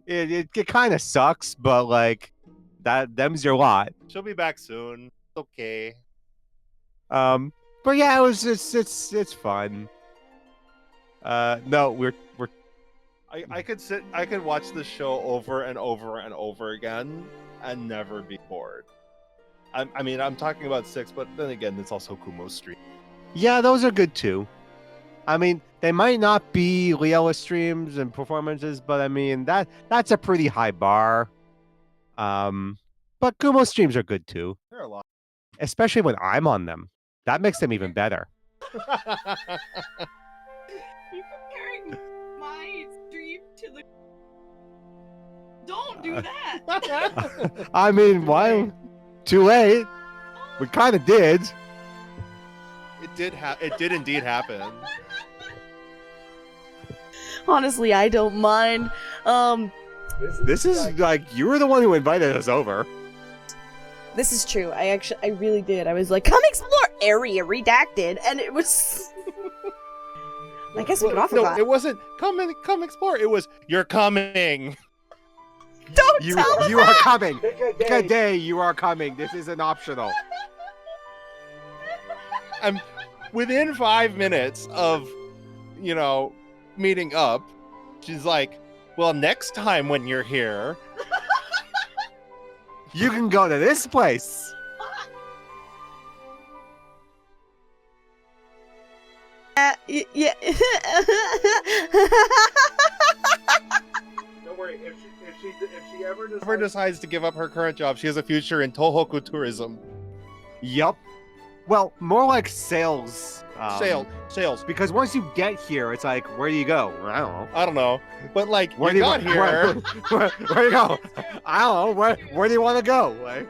it kind of sucks, but like them's your lot. She'll be back soon. It's okay. But yeah, it's fun. No, we're I could watch this show over and over and over again and never be bored. I mean, I'm talking about 6, but then again, it's also Kumo's stream. Yeah, those are good too. I mean, they might not be Liella streams and performances, but I mean that's a pretty high bar. But Kumo streams are good too, There are a lot. especially when I'm on them. That makes them even better. You're comparing my stream to the. Don't do that. I mean, why? Too late. We kind of did. It did indeed happen. Honestly, I don't mind. This is like you were the one who invited us over. This is true. I really did. I was like, come explore area redacted, and it was. I guess we can offer that. It wasn't come explore. It was you're coming. Don't tell them You are that! coming. Pick a Pick a day. day. You are coming. This isn't optional. I'm within 5 minutes of, meeting up. She's like, well, next time when you're here, You can go to this place. Yeah. Don't worry. If she ever ever decides to give up her current job, she has a future in Tohoku tourism. Yup. Well, more like sales. Sales. Because once you get here, it's like, where do you go? I don't know. I don't know, but like Where you do got here. Where do you go? I don't know. Where do you want to go? Like,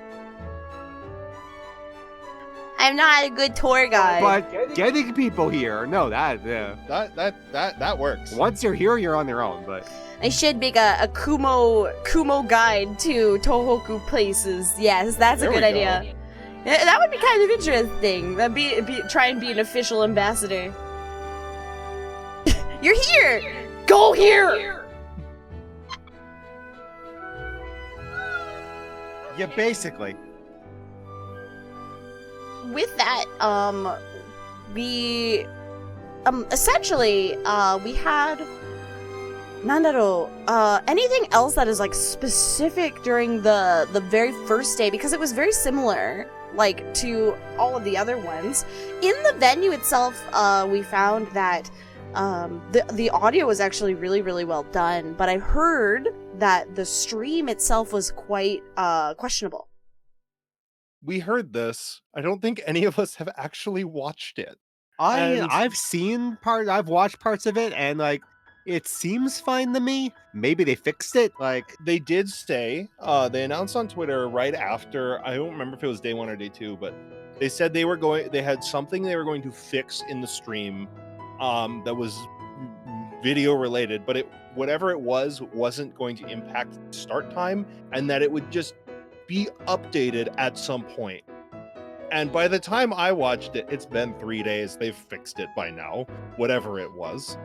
I'm not a good tour guide. but getting people here, no, that That works. once you're here, you're on your own. But I should make a Kumo guide to Tohoku places. Yes, that's There a we good go. idea. Yeah, that would be kind of interesting. Try and be an official ambassador. You're here. Go here. yeah, basically. With that, we essentially we had anything else that is like specific during the very first day, because it was very similar like to all of the other ones. In the venue itself, we found that the audio was actually really, really well done, but I heard that the stream itself was quite questionable. We heard this. I don't think any of us have actually watched it. And- I've watched parts of it, and like, it seems fine to me. Maybe they fixed it. Like, They did say, they announced on Twitter right after, I don't remember if it was day 1 or day 2, but they said they had something they were going to fix in the stream that was video related, but whatever it wasn't going to impact start time, and that it would just be updated at some point. And by the time I watched it, it's been 3 days. They've fixed it by now, whatever it was.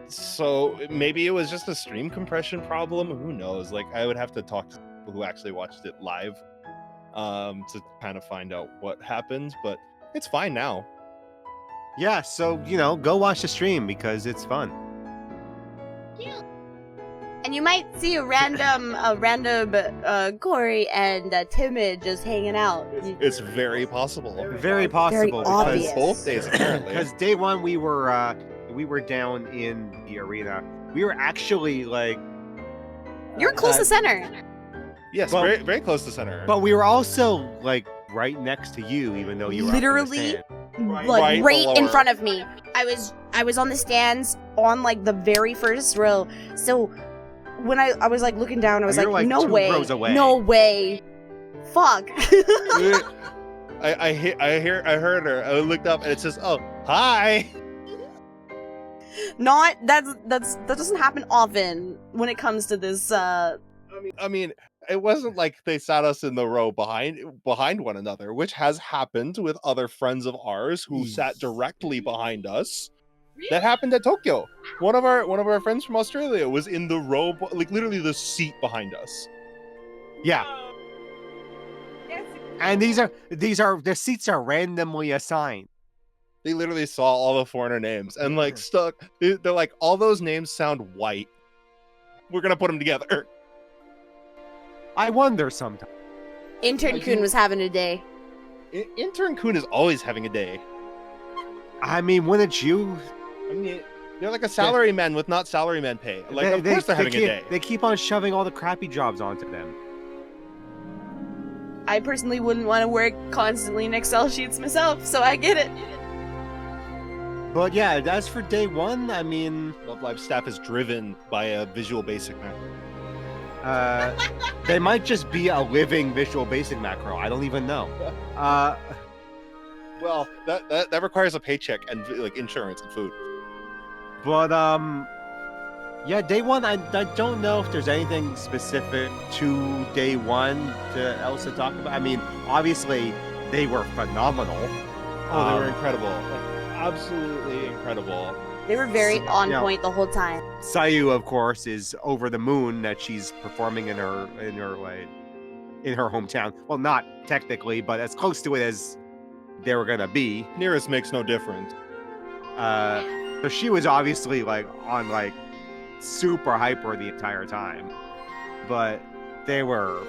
So maybe it was just a stream compression problem. Who knows? Like, I would have to talk to people who actually watched it live to kind of find out what happened, but it's fine now. yeah, so go watch the stream because it's fun. And you might see a random Corey and Timid just hanging out. It's very possible. Very possible obvious. because Both days apparently. because day one we were down in the arena. We were actually like, You're close to center. Yes, Well- very, very close to center. but we were also like right next to you, even though you were up in the Literally, stand. like Right right in below front of me. I was on the stands on like the very first row. So when I was like looking down, I was You're, like, like, no 2 way, rows away. no way, fuck. I heard her. I looked up and it says, "Oh, hi." Not that doesn't happen often when it comes to this. I mean, it wasn't like they sat us in the row behind one another, which has happened with other friends of ours who sat directly behind us. That happened at Tokyo. One of our friends from Australia was in the row, like literally the seat behind us. Yeah, and these are the seats are randomly assigned. They literally saw all the foreigner names and like stuck. They're like, all those names sound white. We're gonna put them together. I wonder sometimes. Intern Kun was having a day. Intern Kun is always having a day. I mean, wouldn't you? I mean, they're like a salaryman with not salaryman pay. Like, of course they're having a day. They keep on shoving all the crappy jobs onto them. I personally wouldn't want to work constantly in Excel sheets myself, so I get it. But yeah, as for day one, I mean, Love Live staff is driven by a Visual Basic macro. they might just be a living Visual Basic macro. I don't even know. Well, that requires a paycheck and like insurance and food. But Yeah, day one, I don't know if there's anything specific to day one else to talk about. I mean, obviously, they were phenomenal. Oh, they were incredible. Like, absolutely incredible. They were very on Yeah. point the whole time. Sayu, of course, is over the moon that she's performing in her hometown. Well, not technically, but as close to it as they were gonna be. Nearest makes no difference. So she was obviously on super hyper the entire time, but they were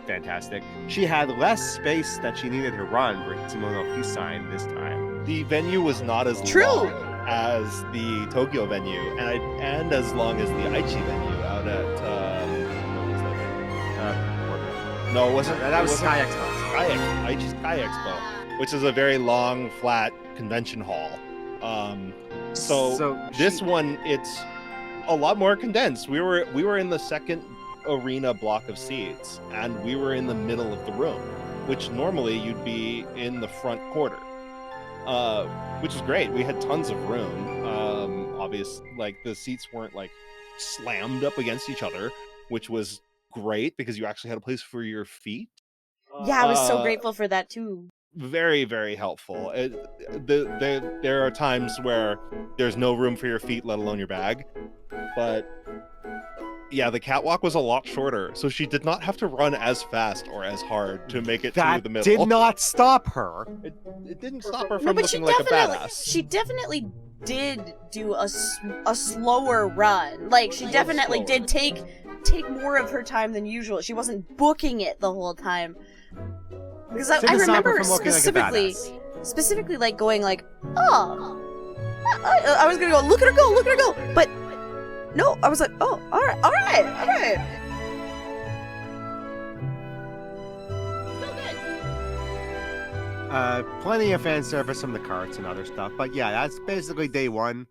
fantastic. She had less space that she needed to run for Kimono Peace Sign this time. The venue was not as True. long as the Tokyo venue, and as long as the Aichi venue out at no, it wasn't. That was it Sky wasn't- Expo. Aichi Sky Expo, which is a very long, flat convention hall. So this one, it's a lot more condensed. We were in the second arena block of seats, and we were in the middle of the room, which normally you'd be in the front quarter, which is great. We had tons of room. The seats weren't slammed up against each other, which was great because you actually had a place for your feet. Yeah, I was so grateful for that too. Very, very helpful. There are times where there's no room for your feet, let alone your bag. But yeah, the catwalk was a lot shorter, so she did not have to run as fast or as hard to make it to the middle. Did not stop her. It didn't stop her No, from but she looking like a definitely, badass. she definitely did do a slower run. Like she definitely slower. did take more of her time than usual. She wasn't booking it the whole time. Because I Didn't stop her remember from looking like a specifically going oh, I was gonna go, look at her go, but no, I was like, oh, all right. Plenty of fan service from the carts and other stuff, but yeah, that's basically day one.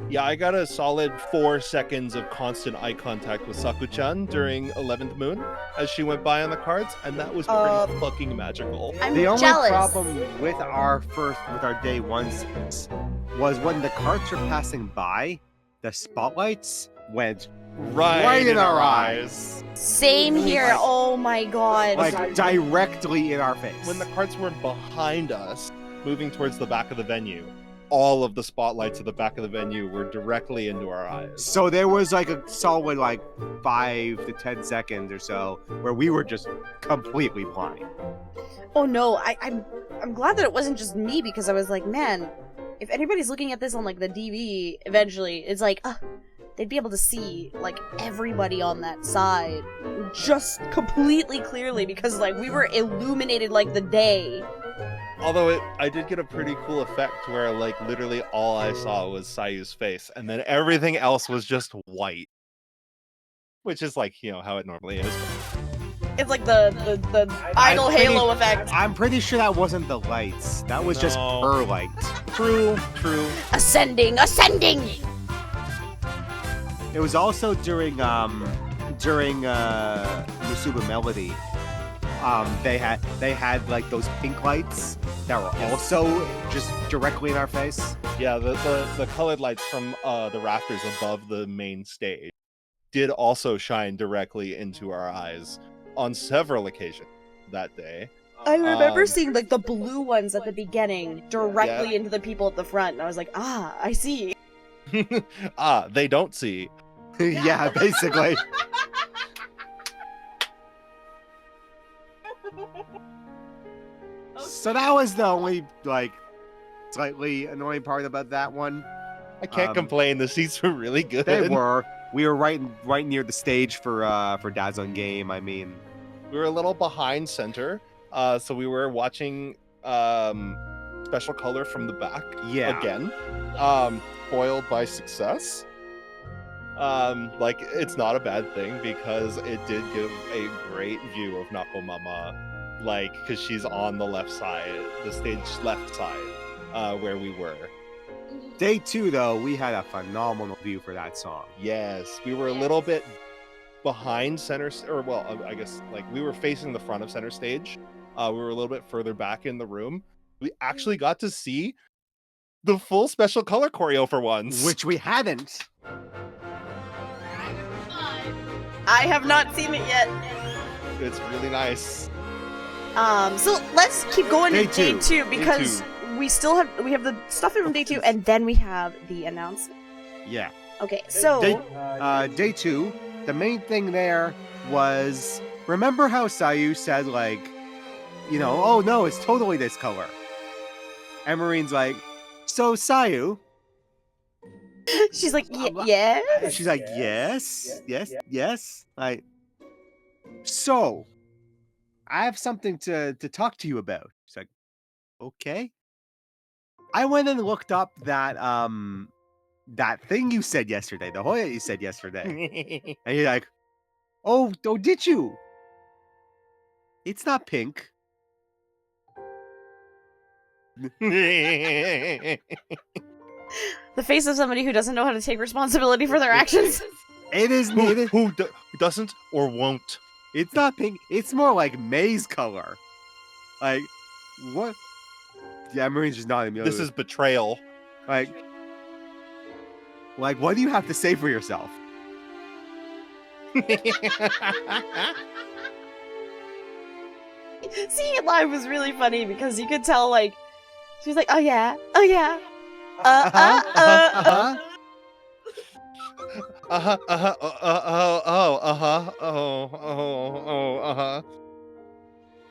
Yeah, I got a solid 4 seconds of constant eye contact with Saku-chan during 11th Moon as she went by on the cards, and that was pretty fucking magical. I'm The only jealous. problem with our day one scenes was when the carts were passing by, the spotlights went right in our eyes. Same here. Oh my god. Directly in our face. When the carts were behind us, moving towards the back of the venue, all of the spotlights at the back of the venue were directly into our eyes. So there was a solid 5 to 10 seconds or so where we were just completely blind. Oh no, I'm glad that it wasn't just me, because I was like, man, if anybody's looking at this on the DV eventually, it's they'd be able to see everybody on that side just completely clearly, because we were illuminated like the day. Although I did get a pretty cool effect where literally all I saw was Sayu's face, and then everything else was just white, which is how it normally is. It's like the idle halo effect. I'm pretty sure that wasn't the lights. That was just No. her light. True. Ascending. It was also during Musuba Melody. They had those pink lights that were also just directly in our face. Yeah, the colored lights from the rafters above the main stage did also shine directly into our eyes on several occasions that day. I remember seeing the blue ones at the beginning directly Yeah. into the people at the front, and I was like, I see. They don't see. Yeah, basically. So that was the only slightly annoying part about that one. I can't complain. The seats were really good. They were. We were right near the stage for Dazzling Game. I mean, We were a little behind center, so we were watching Special Color from the back yeah. again. Spoiled by success. It's not a bad thing because it did give a great view of Nakomama, because she's on the left side, the stage left side, where we were. Day two, though, we had a phenomenal view for that song. Yes, we were a little bit behind center, I guess we were facing the front of center stage. We were a little bit further back in the room. We actually got to see the full Special Color choreo for once. Which we hadn't. I have not seen it yet. It's really nice. So let's keep going Day to day two. two because we have the stuff from day 2, and then we have the announcement. Yeah. Okay, so Day 2, the main thing there was, remember how Sayu said, like, you know, oh no, it's totally this color. And Marine's like, so Sayu? she's like, yeah. And she's like, yes. Like, so, I have something to talk to you about. She's like, okay. I went and looked up that thing you said yesterday, the Hoya you said yesterday. And you're like, oh, did you? It's not pink. The face of somebody who doesn't know how to take responsibility for their actions. It is Who, needed. who doesn't or won't? It's not pink. It's more like maize color. Like, what? Yeah, Marine's just nodding. This is betrayal. like, what do you have to say for yourself? Seeing it live was really funny because you could tell, like, she was like, oh yeah.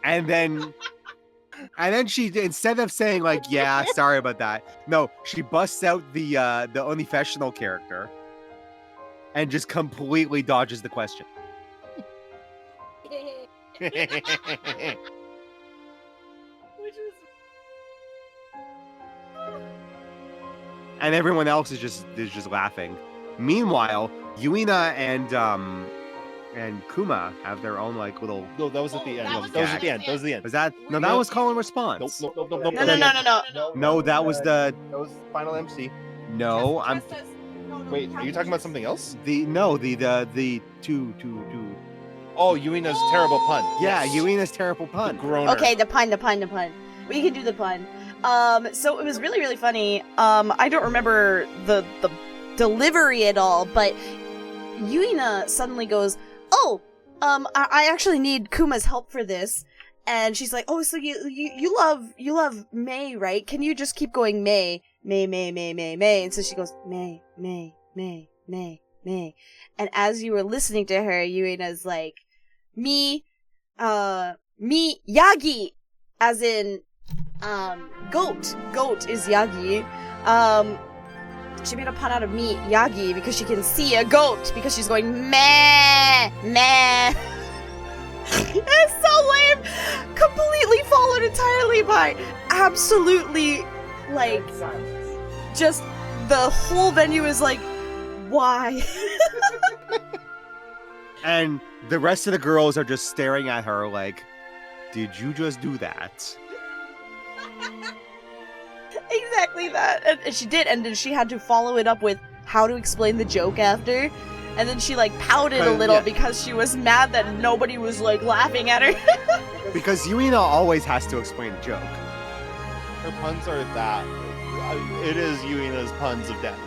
And then she, instead of saying like, yeah, sorry about that, no, she busts out the unprofessional character and just completely dodges the question. And everyone else is just laughing. Meanwhile, Yuina and Kuma have their own like little. No, that was at the end. That was That was at at the the end. end. That was the end. Was that? No, that was call and response. Nope. No. No, that was the. That was final MC. No, I'm. Wait, are you talking about something else? The two. Oh, Yuina's terrible pun. Yeah, Yuina's terrible pun. Groaner. Okay, the pun. We can do the pun. So it was really, really funny. I don't remember the delivery at all, but Yuina suddenly goes, oh, I actually need Kuma's help for this. And she's like, oh, so you love May, right? Can you just keep going May? And so she goes, May. And as you were listening to her, Yuina's like, me, Yagi, as in, goat is Yagi. She made a pun out of me, Yagi, because she can see a goat, because she's going, meh. It's so lame. Completely followed entirely by absolutely, like, just the whole venue is like, why? And the rest of the girls are just staring at her like, did you just do that? Exactly that. And she did, and then she had to follow it up with how to explain the joke after. And then she, like, pouted a little because she was mad that nobody was, like, laughing at her. Because Yuina always has to explain the joke. Her puns are that. It is Yuina's puns of damage.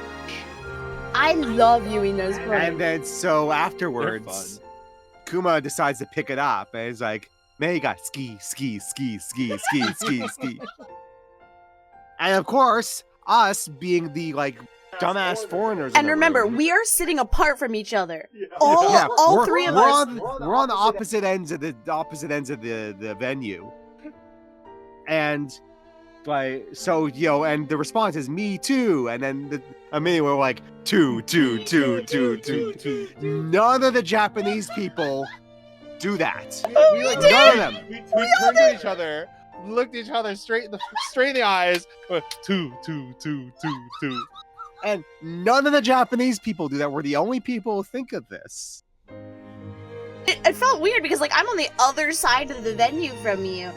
I love Yuina's And puns. then so They're afterwards, fun. Kuma decides to pick it up and is like, May got ski. And of course, us being the like dumbass foreigners. in And the remember, room, we are sitting apart from each other. yeah, All we're- three of we're us. We're on the opposite ends of the venue. And like so, and the response is me too. And then a minute we're like two. None of the Japanese people do that. We like None of them. We turned to each other, looked at each other straight in the eyes. Went, two. And none of the Japanese people do that. We're the only people who think of this. It felt weird because, like, I'm on the other side of the venue from you,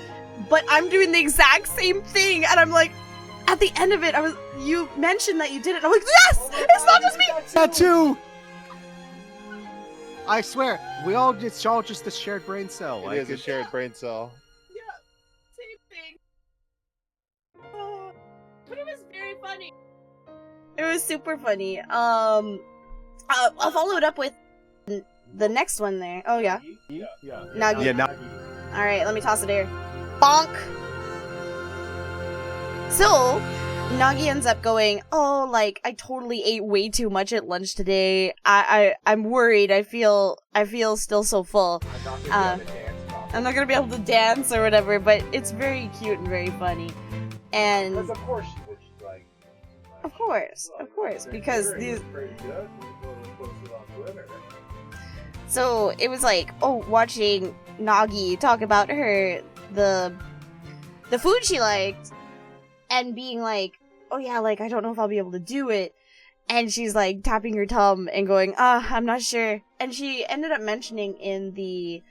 but I'm doing the exact same thing, and I'm like, at the end of it, you mentioned that you did it, and I'm like, yes! It's not just me! That too! I swear, it's all just a shared brain cell. It Like, is a shared brain cell. Yeah, same thing. But it was very funny. It was super funny. I'll follow it up with the next one there. Oh yeah. Nagi. Yeah, now All right, let me toss it here. Bonk. So, Nagi ends up going, oh, like, I totally ate way too much at lunch today. I'm worried. I feel still so full. I'm not gonna be able to dance or whatever, but it's very cute and very funny. And Because of course she would. She's like, of course, because these. pretty good. So it was like, oh, watching Nagi talk about the food she liked, and being like, oh yeah, like I don't know if I'll be able to do it, and she's like tapping her tongue and going, I'm not sure, and she ended up mentioning in the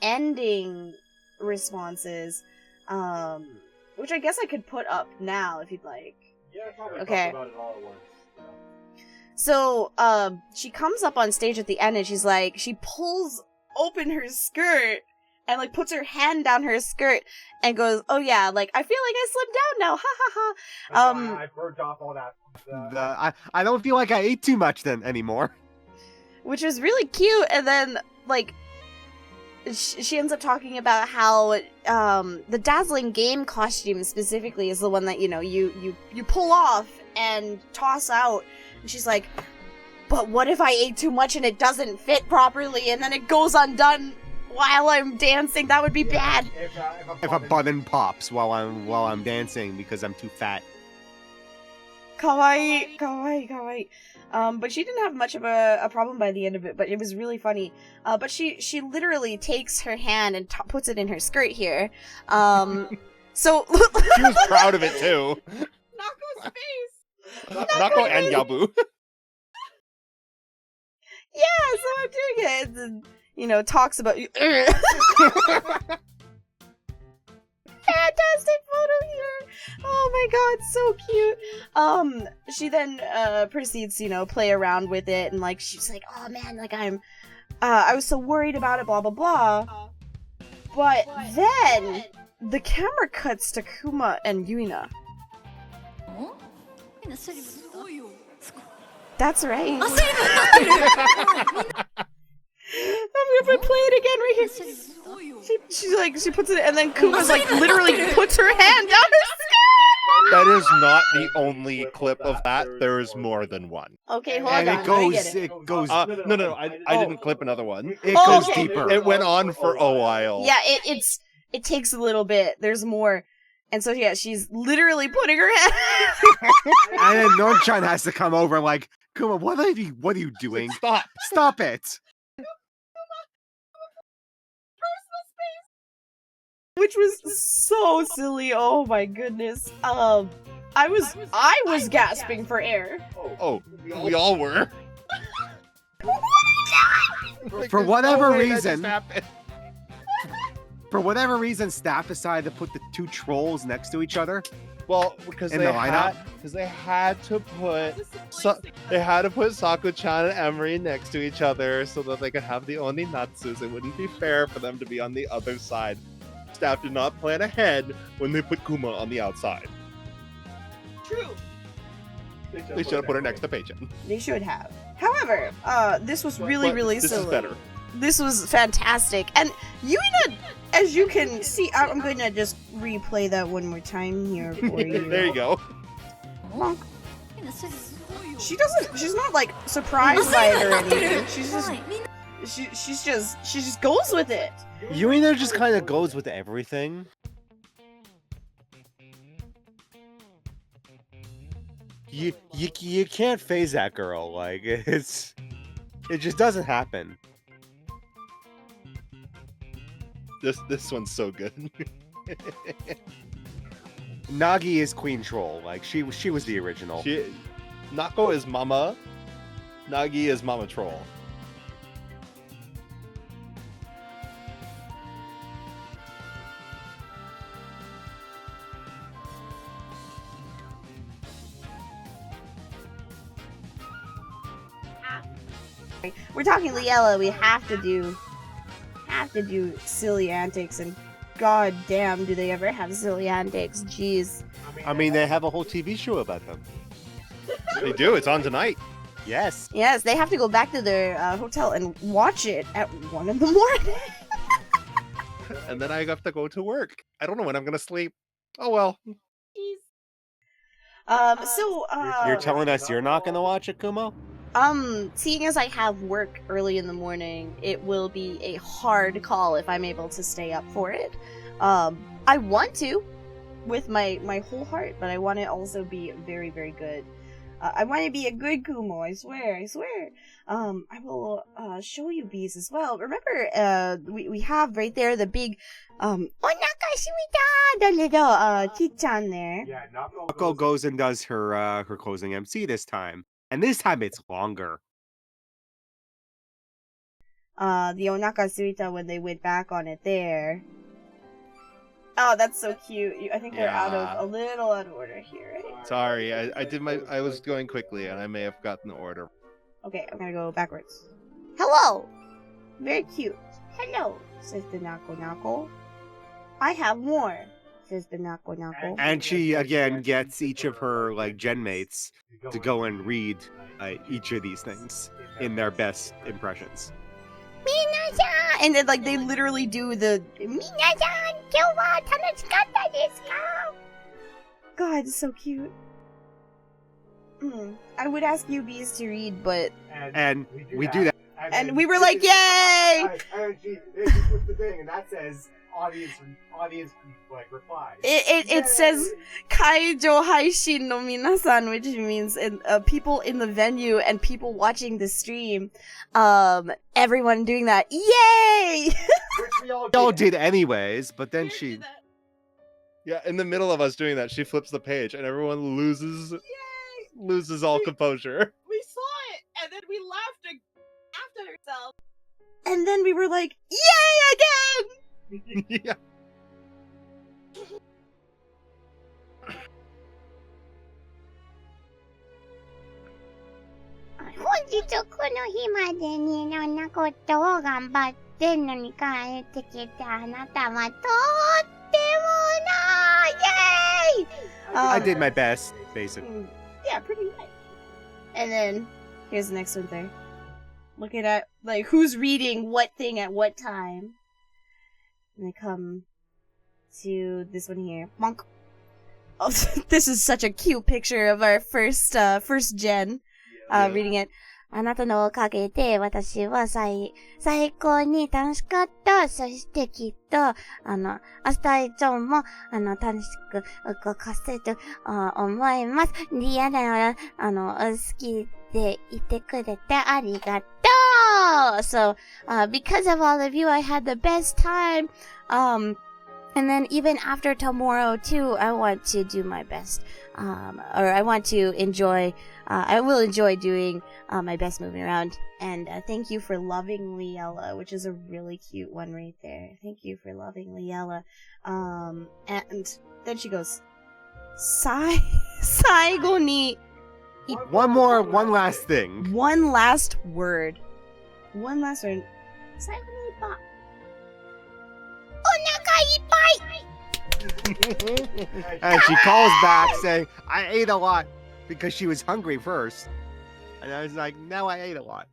ending responses, which I guess I could put up now if you'd like. Yeah, probably Okay. talk about it all at once. So, she comes up on stage at the end and she's like, she pulls open her skirt and like puts her hand down her skirt and goes, oh yeah, like I feel like I slimmed down now, ha ha ha. I purged off all that. I don't feel like I ate too much then anymore. Which was really cute. And then like she ends up talking about how the dazzling game costume specifically is the one that, you know, you pull off and toss out. And she's like, but what if I ate too much and it doesn't fit properly and then it goes undone while I'm dancing? That would be bad. If a button pops while I'm dancing because I'm too fat. Kawaii, kawaii, kawaii. But she didn't have much of a problem by the end of it, but it was really funny. But she literally takes her hand and puts it in her skirt here. So She was proud of it too. Nako's face! Nako and Yabu. yeah, so I'm doing it. And, you know, talks about you. Fantastic photo here. Oh my god, so cute. She then proceeds to, you know, play around with it, and like she's like, oh man, like I was so worried about it, blah blah blah. But then the camera cuts to Kuma and Yuina. That's right. I'm gonna play it again right here. She puts it, and then Kuma's like literally puts her hand down her skirt. That is not the only clip of that. There is more than one. Okay, hold And on. it goes, I get it. it goes, No, I didn't clip another one. it Oh, goes okay. deeper. It went on for a while. Yeah, it takes a little bit. There's more. And so yeah, she's literally putting her hand. And then Nornchan has to come over like, Kuma, what are you doing? Stop. Stop it. Which was so silly. Oh my goodness. I was gasping for air. Oh, we all were. For whatever No way that reason, just happened. for whatever reason, staff decided to put the two trolls next to each other. Well, because In they the lineup? had to put they had to put Saku-chan and Emery next to each other so that they could have the only Natsus. It wouldn't be fair for them to be on the other side. Staff did not plan ahead when they put Kuma on the outside. True. They should have put her next to Pei-chan. They should have. However, this was really, But really this silly. is better. This was fantastic. And Yuina, as you can see, I'm going to just replay that one more time here for you. There you go. She's not like surprised by it or anything. She just goes with it. Yuina just kind of goes with everything. You can't phase that girl. Like it just doesn't happen. This one's so good. Nagi is Queen Troll. Like she was the original. Nako is Mama. Nagi is Mama Troll. We're talking Liella. We have to do silly antics, and god damn, do they ever have silly antics? Jeez. I mean, they have a whole TV show about them. They do. It's on tonight. Yes. Yes, they have to go back to their hotel and watch it at 1 in the morning. And then I have to go to work. I don't know when I'm gonna sleep. Oh well. You're telling us you're not gonna watch it, Kumo? Seeing as I have work early in the morning, it will be a hard call if I'm able to stay up for it. I want to, with my whole heart, but I want to also be very, very good. I want to be a good Kumo, I swear. I will show you bees as well. Remember, we have right there the big, onakashimita, the little, Chichan there. Yeah, Nako goes and does her closing MC this time. And this time it's longer. The Onaka Suita when they went back on it there. Oh, that's so cute. I think we're a little out of order here, right? Sorry, I was going quickly and I may have gotten the order. Okay, I'm gonna go backwards. Hello! Very cute. Hello, says the Nako Nako. I have more, says the Nako Nako. And she again gets each of her like gen mates to go and read each of these things in their best impressions. Minasan! And then like they literally do the Minasan, kyou wa tanoshikatta desu ka? God, it's so cute. I would ask you bees to read, but And we do that. and we were like, yay! And she puts the thing, and that says audience like reply. It says Kaijo Haishin no Minasan, which means people in the venue and people watching the stream. Everyone doing that. Yay! Which we all We all did anyways, but then Here she did that. Yeah, in the middle of us doing that, she flips the page and everyone loses all composure. We saw it, and then we laughed after herself. And then we were like, yay again! Yeah. 本日この日までにいろんなことを頑張ってんのに帰ってきてあなたはとってもなイエーイ I did my best, basically. Yeah, pretty much. And then, here's the next one there. Look at like, who's reading what thing at what time. And I come to this one here. Bonk. Oh, this is such a cute picture of our first gen, reading it. あなたのおかげで私は最高に楽しかった。そしてきっと、明日以上も、楽しく動かせると思います。リアル好きでいてくれてありがとう So, because of all of you, I had the best time. And then even after tomorrow too, I want to do my best. Or I want to enjoy, I will enjoy doing my best moving around. And thank you for loving Liella, which is a really cute one right there. Thank you for loving Liella. And then she goes, Saigo ni. One last thing. One last word. Saigo ni ippa. And she calls back saying, I ate a lot because she was hungry first. And I was like, no, I ate a lot.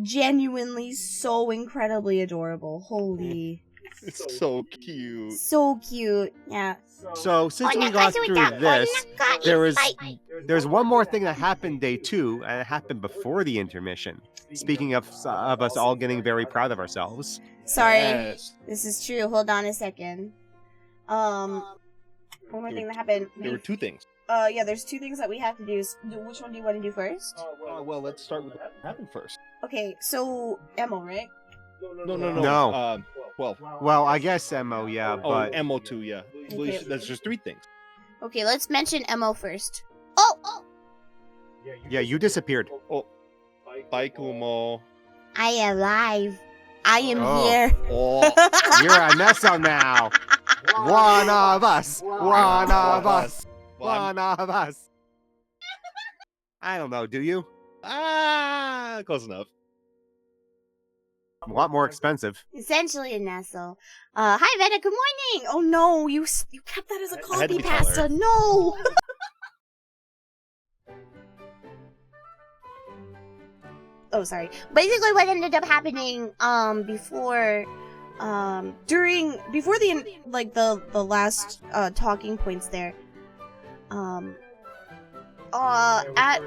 Genuinely so incredibly adorable. Holy. It's so cute. So cute. Yeah. So since we got through this, there's one more thing that happened day 2, and it happened before the intermission. Speaking of us all getting very proud of ourselves. Sorry. Yes. This is true. Hold on a second. One more thing that happened. There were 2 things. Yeah, there's 2 things that we have to do. Which one do you want to do first? Well, let's start with what happened first. Okay, so Emo, right? No. 12. Well, I guess Mo, yeah, Oh, but MO2, yeah. Okay. That's just 3 things. Okay, let's mention Emo first. Oh! yeah, you disappeared. Oh, bye, Kumo. I am alive. I am Oh. here. Oh, You're a Nesso now. One of us. One of us. One of us. I don't know, do you? Close enough. A lot more expensive. Essentially a Nestle. Hi, Veda, good morning! Oh no, you kept that as a I had to copy be pasta. taller. No! oh, sorry. Basically, what ended up happening, before the last, talking points there, at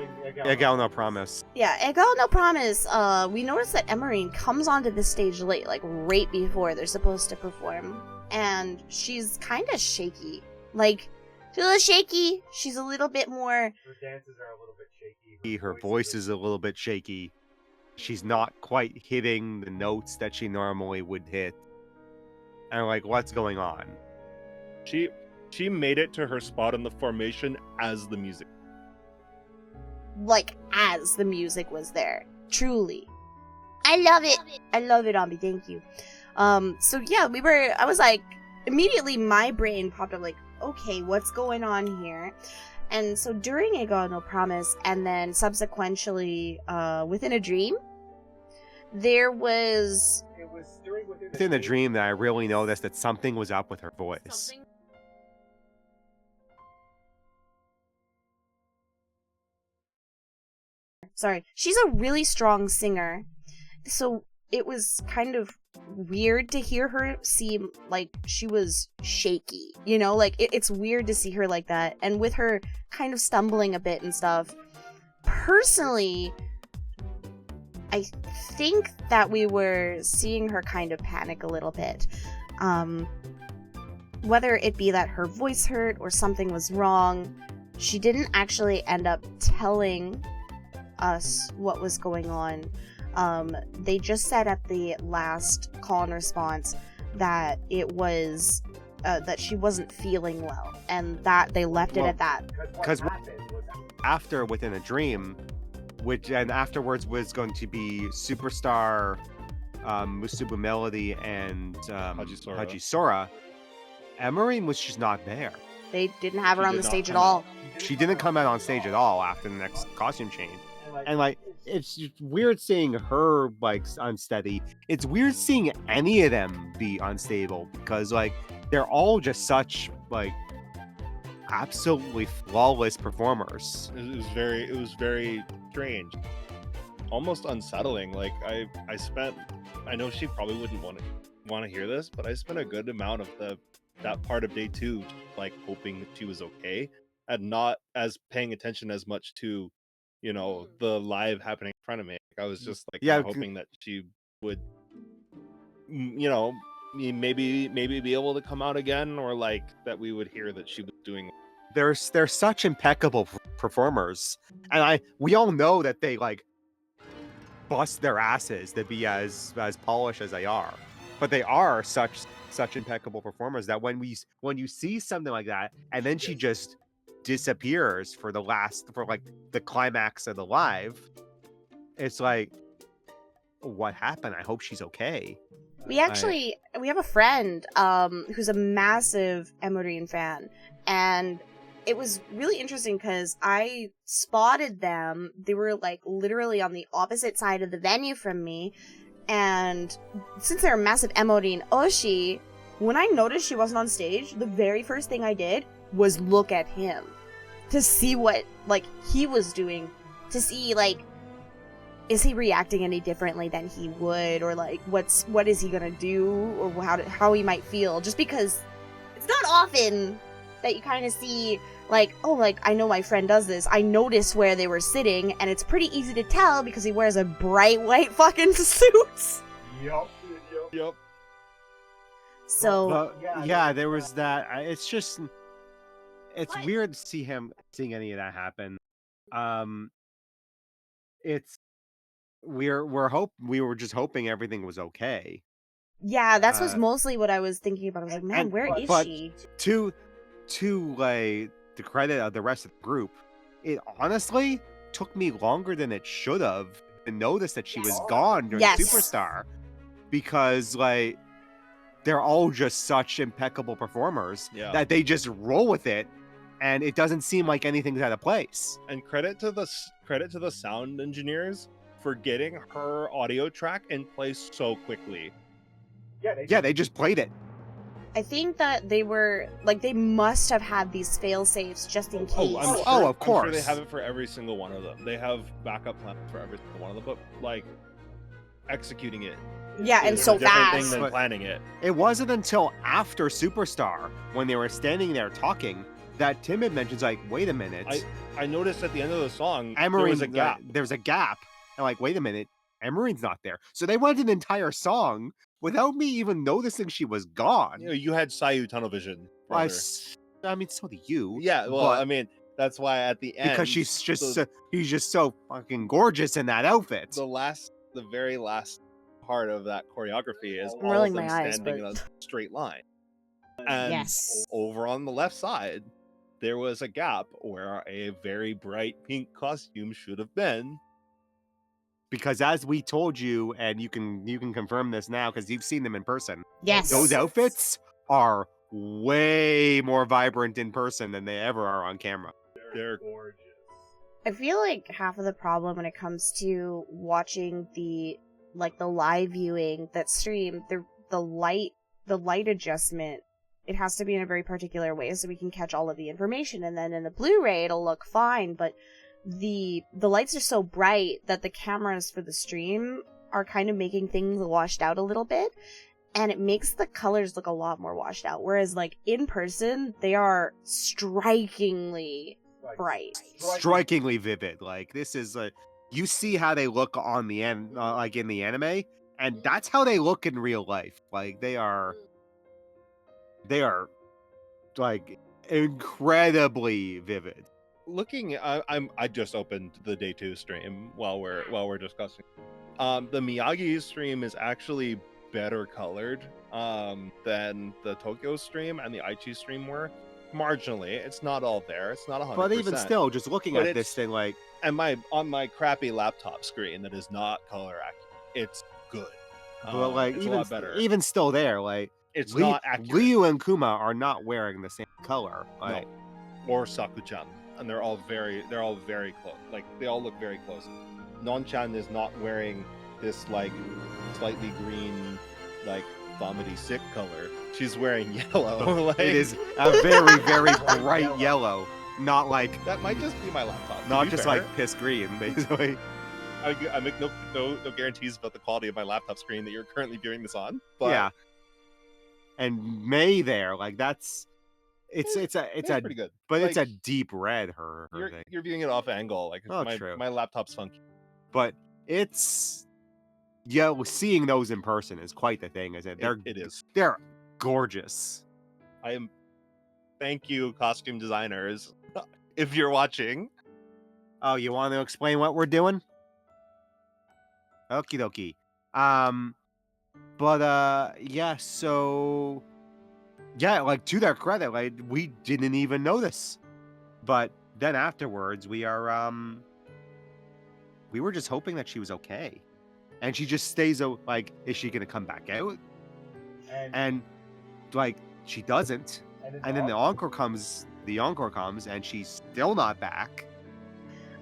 Egal no promise. Egal no promise, we noticed that Emerine comes onto the stage late, like right before they're supposed to perform, and she's kind of shaky. Like, she's a little shaky. She's a little bit more. Her dances are a little bit shaky. Her voice is a little bit shaky. She's not quite hitting the notes that she normally would hit. And like, what's going on? She made it to her spot in the formation as the music. Like, as the music was there. Truly. I love it. I love it, Ambi. Thank you. So yeah, I was like, immediately my brain popped up like, okay, what's going on here? And so during A God No Promise, and then subsequently, Within a Dream, there was... It was during Within a Dream that I really noticed that something was up with her voice. Something. Sorry. She's a really strong singer. So it was kind of weird to hear her seem like she was shaky. You know, like it's weird to see her like that. And with her kind of stumbling a bit and stuff. Personally, I think that we were seeing her kind of panic a little bit. Whether it be that her voice hurt or something was wrong, she didn't actually end up telling us what was going on. They just said at the last call and response that it was that she wasn't feeling well, and that they left it at that. Because after Within a Dream, which and afterwards was going to be Superstar, Musubu Melody, and Hajisora, Emerine was just not there. They didn't have her She on did the not stage at come all. She didn't come out on stage at all after the next costume change. And like, it's just weird seeing her like unsteady. It's weird seeing any of them be unstable because like they're all just such like absolutely flawless performers. It was very strange, almost unsettling. Like I know she probably wouldn't want to hear this, but I spent a good amount of that part of day 2 like hoping that she was okay and not as paying attention as much to, you know, the live happening in front of me. I was just like hoping that she would, you know, maybe be able to come out again, or like that we would hear that she was doing. They're such impeccable performers, and we all know that they like bust their asses to be as polished as they are, but they are such impeccable performers that when you see something like that and then she just disappears for like the climax of the live, it's like, what happened? I hope she's okay. We have a friend who's a massive Emerine fan, and it was really interesting because I spotted them. They were like literally on the opposite side of the venue from me, and since they're a massive Emerine Oshi, when I noticed she wasn't on stage, the very first thing I did was look at him to see what like he was doing, to see like, is he reacting any differently than he would, or like what is he gonna do, or how he might feel, just because it's not often that you kind of see like, oh, like I know my friend does this. I noticed where they were sitting, and it's pretty easy to tell because he wears a bright white fucking suit. Yep. So yeah, there was that. It's weird to seeing any of that happen. We were just hoping everything was okay. Yeah, that's was mostly what I was thinking about. I was like, man, where is she? To like the credit of the rest of the group, it honestly took me longer than it should have to notice that she was gone during Superstar, because like they're all just such impeccable performers that they just roll with it, and it doesn't seem like anything's out of place. And credit to the sound engineers for getting her audio track in place so quickly. Yeah, they just played it. I think that they were like they must have had these fail safes just in case. of I'm sure they course. have it for every single one of them. They have backup plans for every single one of them, but like executing it. Yeah, and is so a different fast. thing than But- planning it. It wasn't until after Superstar, when they were standing there talking, that Timid mentions like, "Wait a minute, I noticed at the end of the song there Emeryne's was a gap. There's a gap." And like, wait a minute, Emeryne's not there. So they went an entire song without me even noticing she was gone. You know, you had Sayu tunnel vision. I brother. I mean, so do you. Yeah, well, but I mean, that's why at the end, because she's just the, he's just so fucking gorgeous in that outfit. the very last part of that choreography is I'm all rolling of them my eyes, standing but- in a straight line. And Yes. over on the left side, there was a gap where a very bright pink costume should have been. Because as we told you, and you can confirm this now because you've seen them in person, Yes. those outfits are way more vibrant in person than they ever are on camera. They're gorgeous. I feel like half of the problem when it comes to watching the live viewing that stream, the light adjustment, it has to be in a very particular way so we can catch all of the information, and then in the Blu-ray it'll look fine, but the lights are so bright that the cameras for the stream are kind of making things washed out a little bit, and it makes the colors look a lot more washed out, whereas like in person they are strikingly bright. Strikingly vivid. Like this is you see how they look on the end, like in the anime, and that's how they look in real life. Like they are like incredibly vivid. looking. I just opened the day 2 stream while we're discussing. The Miyagi stream is actually better colored than the Tokyo stream and the Aichi stream were. Marginally, it's not all there. It's not 100%. But even still, just looking But at this it's- thing, like and on my crappy laptop screen that is not color accurate, it's good. but like it's a even lot better. even still there, like It's not accurate. Ryu and Kuma are not wearing the same color. Like No. Or Saku-chan, and they're all very close. Like they all look very close. Non-chan is not wearing this like slightly green, like vomity sick color. She's wearing yellow. Like, it is a very very bright yellow, not like that might just be my laptop. to not be just fair. like piss green, basically. I make no guarantees about the quality of my laptop screen that you're currently viewing this on. But Yeah. And May there, like that's it's pretty good. but it's a Like, deep red her thing. you're viewing it off angle. Like Oh, true. my laptop's funky. But it's seeing those in person is quite the thing, isn't it? It is. They're gorgeous. I am. Thank you, costume designers, if you're watching. Oh, you want to explain what we're doing? Okie dokie. Yeah, so yeah, like to their credit, like we didn't even notice. But then afterwards we were just hoping that she was okay. And she just stays like, is she gonna come back out? And like she doesn't. And then the encore comes and she's still not back.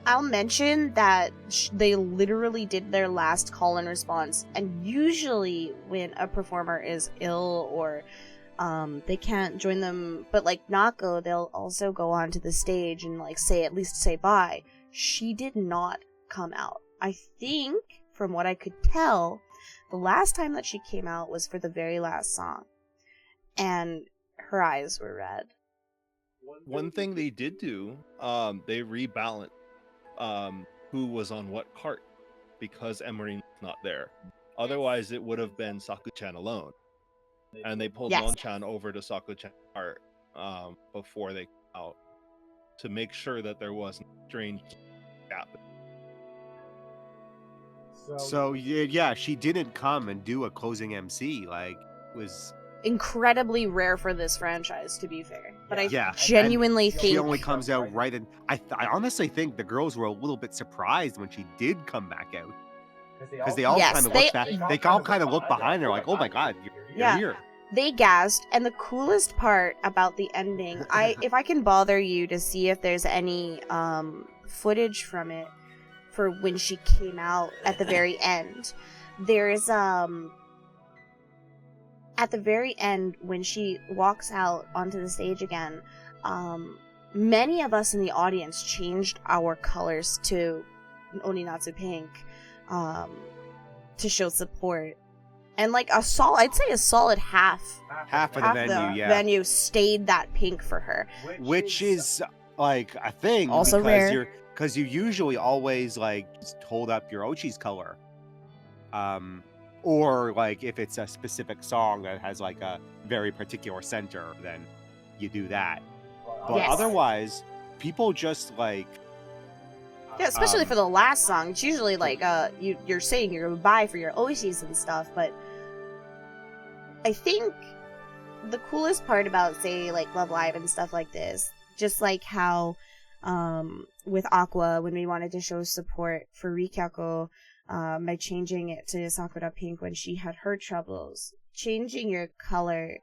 I'll mention that they literally did their last call and response, and usually when a performer is ill or they can't join them, but like Nako, they'll also go onto the stage and like at least say bye. She did not come out. I think, from what I could tell, the last time that she came out was for the very last song, and her eyes were red. One thing they did do, they rebalanced who was on what cart because Emery's not there. Otherwise, it would have been Saku-chan alone, and they pulled Yes. Non-chan over to Saku-chan cart before they came out to make sure that there wasn't a strange gap. So yeah, she didn't come and do a closing MC. Like was Incredibly rare for this franchise, to be fair. But I Yeah. genuinely think she only comes out right in. I honestly think the girls were a little bit surprised when she did come back out because they all Yes, kind of they- looked back. They all kind of looked behind her like, oh my god, you're Yeah. here. they gasped. And the coolest part about the ending, if I can bother you to see if there's any footage from it for when she came out at the very end, there's at the very end, when she walks out onto the stage again, many of us in the audience changed our colors to Oninatsu pink, to show support. And like I'd say a solid half Half of the venue, yeah. venue stayed that pink for her. Which is like a thing. Also rare. Because you usually always like just hold up your Ochi's color. Or like if it's a specific song that has like a very particular center, then you do that. But Yes. otherwise, people just like Yeah, especially for the last song. It's usually like you're saying your goodbye for your Oishis and stuff, but I think the coolest part about, say, like Love Live and stuff like this, just like how with Aqua, when we wanted to show support for Rikyako, by changing it to Sakura Pink when she had her troubles, changing your color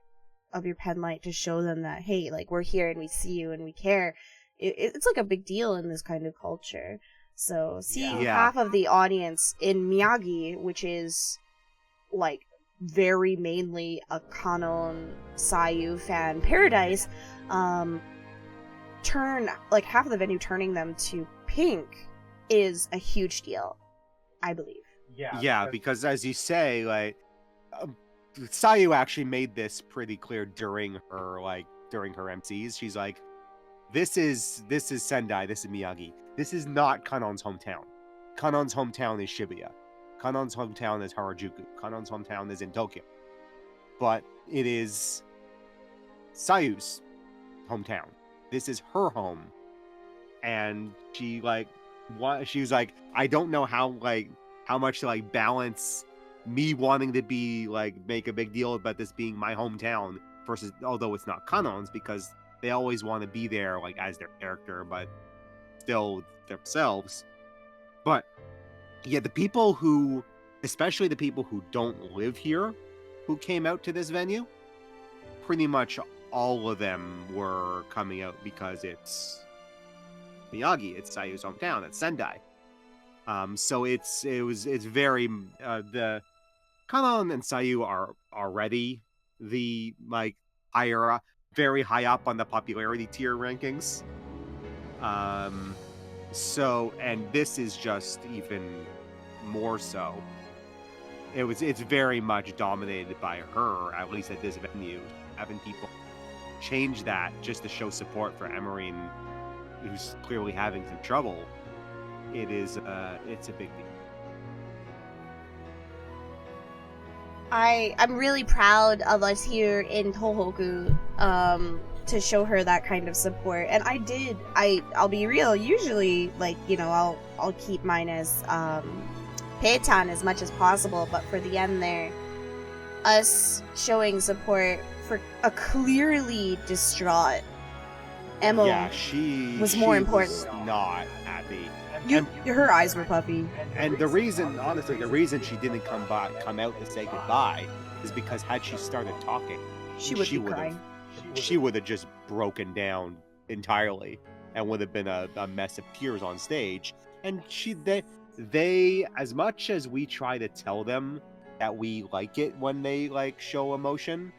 of your pen light to show them that, hey, like, we're here and we see you and we care. It's like a big deal in this kind of culture. So seeing half of the audience in Miyagi, which is like very mainly a Kanon Sayu fan paradise, turn like half of the venue turning them to pink is a huge deal, I believe. Yeah, because as you say, like Sayu actually made this pretty clear during her MCs. She's like, This is Sendai, this is Miyagi. This is not Kanon's hometown. Kanon's hometown is Shibuya. Kanon's hometown is Harajuku. Kanon's hometown is in Tokyo. But it is Sayu's hometown. This is her home. And she was like, I don't know how much to like balance me wanting to be like make a big deal about this being my hometown versus, although it's not Kanon's, because they always want to be there like as their character, but still themselves. But yeah, the people who, especially the people who don't live here, who came out to this venue, pretty much all of them were coming out because it's Miyagi, it's Sayu's hometown, it's Sendai. So it's very the Kanon and Sayu are already the like higher, very high up on the popularity tier rankings. So, and this is just even more so. It's very much dominated by her, at least at this venue. Having people change that just to show support for Emerine, who's clearly having some trouble. It's a big deal. I'm really proud of us here in Tohoku to show her that kind of support. And I'll be real, usually, like, you know, I'll keep mine as Peitan as much as possible, but for the end there, us showing support for a clearly distraught Emo was more important. Was not happy. Her eyes were puffy. And the reason she didn't come out to say goodbye is because had she started talking, she would be crying. She would have just broken down entirely and would have been a mess of tears on stage. And they, as much as we try to tell them that we like it when they like show emotion,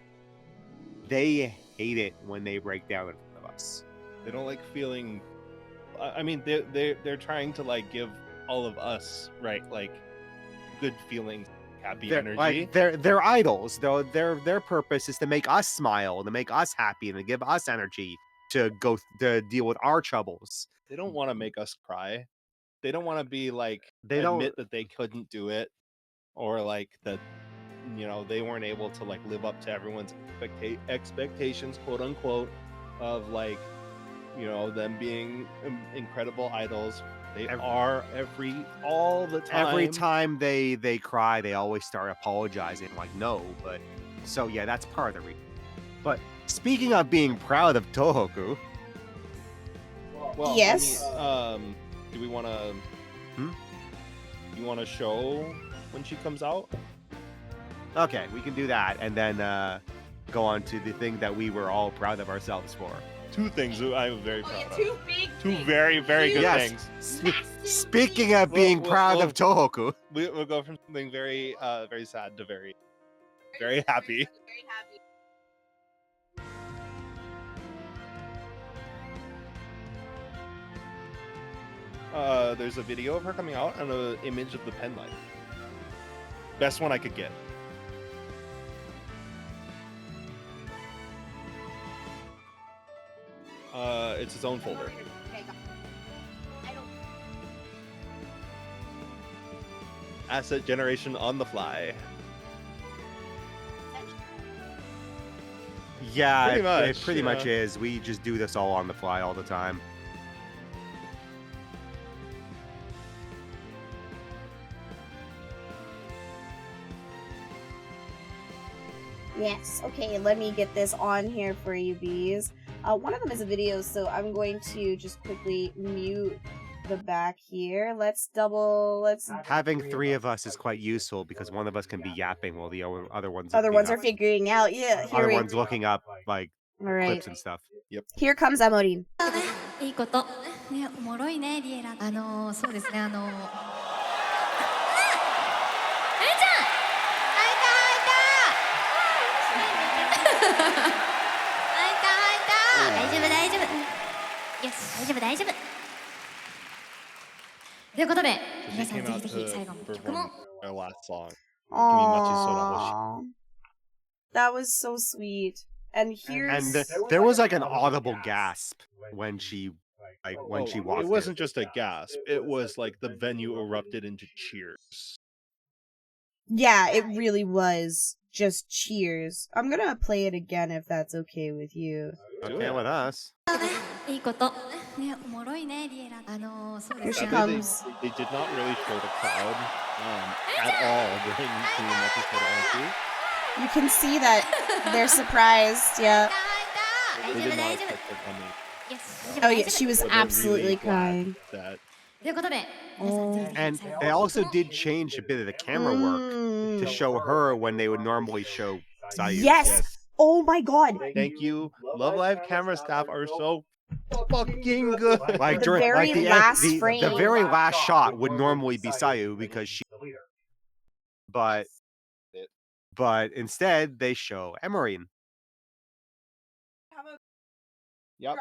they hate it when they break down in front of us. They don't like feeling. I mean, they're trying to like give all of us like good feelings, happy energy. Like they're idols, though. Their purpose is to make us smile, to make us happy, and to give us energy to go to deal with our troubles. They don't want to make us cry. They don't want to be like admit that they couldn't do it, or like that, you know, they weren't able to like live up to everyone's expectations, quote unquote, of like, you know, them being incredible idols. They are all the time. Every time they cry, they always start apologizing. Like, no, but so yeah, that's part of the reason. But speaking of being proud of Tohoku, well, yes. I mean, do we want to? You want to show when she comes out? Okay, we can do that, and then go on to the thing that we were all proud of ourselves for. Two things I'm very proud of. Two big Two things. very, very good Yes. things. Speaking of being proud of Tohoku, We'll go from something very, very sad to very very happy. There's a video of her coming out and an image of the pen light. Best one I could get. It's its own folder. Asset generation on the fly. Yeah, Pretty it pretty much, much is. We just do this all on the fly all the time. Yes. Okay, let me get this on here for you, bees. One of them is a video, so I'm going to just quickly mute the back here. Let's. Having three of us is quite useful because one of us can be yapping while the other ones are figuring out. Yeah, here other we. one's looking up like All right. clips and stuff. Yep. Here comes Amorin. いいことね、おもろいね、リエラ。そうですね、エレちゃん、開いた。大丈夫、大丈夫。よし、大丈夫。ということで、皆さんぜひぜひ最後の曲も。 Our last song. Aww. That was so sweet. And here's There was like an audible gasp when she she walked. It wasn't just a gasp. It was like the venue erupted into cheers. yeah, it really was just cheers. I'm gonna play it again if that's okay with you. Okay with us. いいことね、おもろいね、リエラ。そうで Here す she ね。 comes. They did not really show the crowd at all during the episode, honestly. You can see that they're surprised. Yeah. They did not expect her coming. Oh yeah, she was But they're absolutely really glad crying. that ということで、 And they also did change a bit of the camera work to Mm. show her when they would normally show Sayu. Yes. Oh my god. thank you. Love Live camera staff are so fucking good. Like The during very like last the frame. very last shot would normally be Sayu because she, but instead they show Emerine. Yep.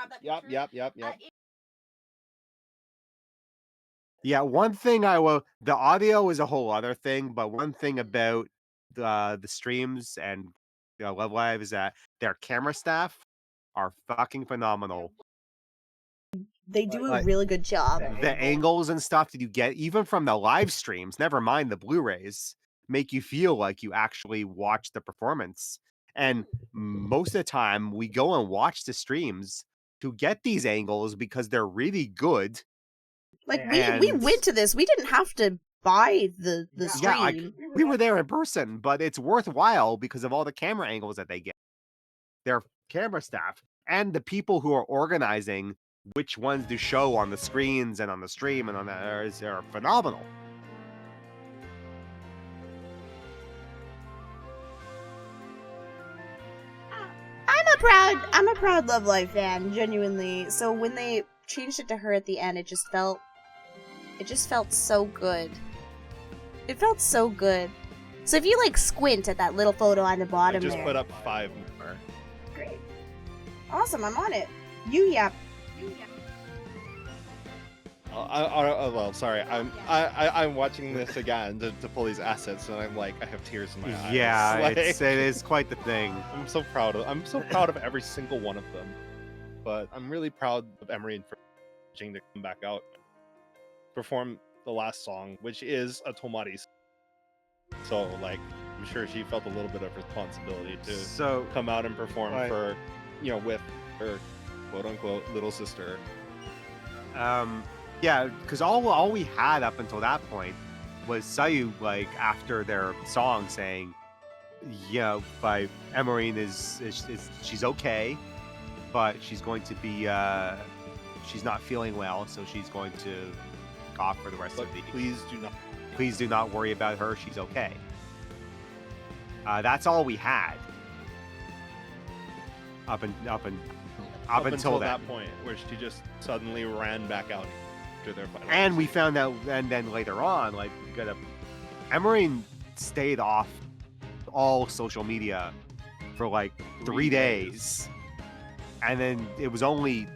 Yeah, one thing the audio is a whole other thing, but one thing about the streams and Love Live is that their camera staff are fucking phenomenal. They do a Like, really good job. The angles and stuff that you get, even from the live streams, never mind the Blu-rays, make you feel like you actually watch the performance. And most of the time, we go and watch the streams to get these angles because they're really good. Like we went to this. We didn't have to buy the stream. Yeah, like, we were there in person, but it's worthwhile because of all the camera angles that they get. Their camera staff and the people who are organizing which ones to show on the screens and on the stream and on that are phenomenal. I'm a proud Love Live fan, genuinely. So when they changed it to her at the end, it just felt so good. It felt so good. So if you like squint at that little photo on the I bottom just there. put up 5 more. Great. Awesome, I'm on it. You yap. Well, sorry. I'm watching this again to pull these assets, and I'm like, I have tears in my eyes. Yeah, Like, it is quite the thing. I'm so proud of every single one of them. But I'm really proud of Emery and for managing to come back out, and perform the last song, which is a Tomari's. So, like, I'm sure she felt a little bit of responsibility to come out and perform for, with her quote unquote little sister. Yeah, because all we had up until that point was Sayu, like, after their song saying, by Emerine is she's okay, but she's going to be she's not feeling well, so she's going to cough for the rest of the. Please do not worry about her. She's okay. That's all we had. Up until that point, where she just suddenly ran back out after their final. And we found out, and then later on, like, Emerine stayed off all social media for like 3 days. And then it was only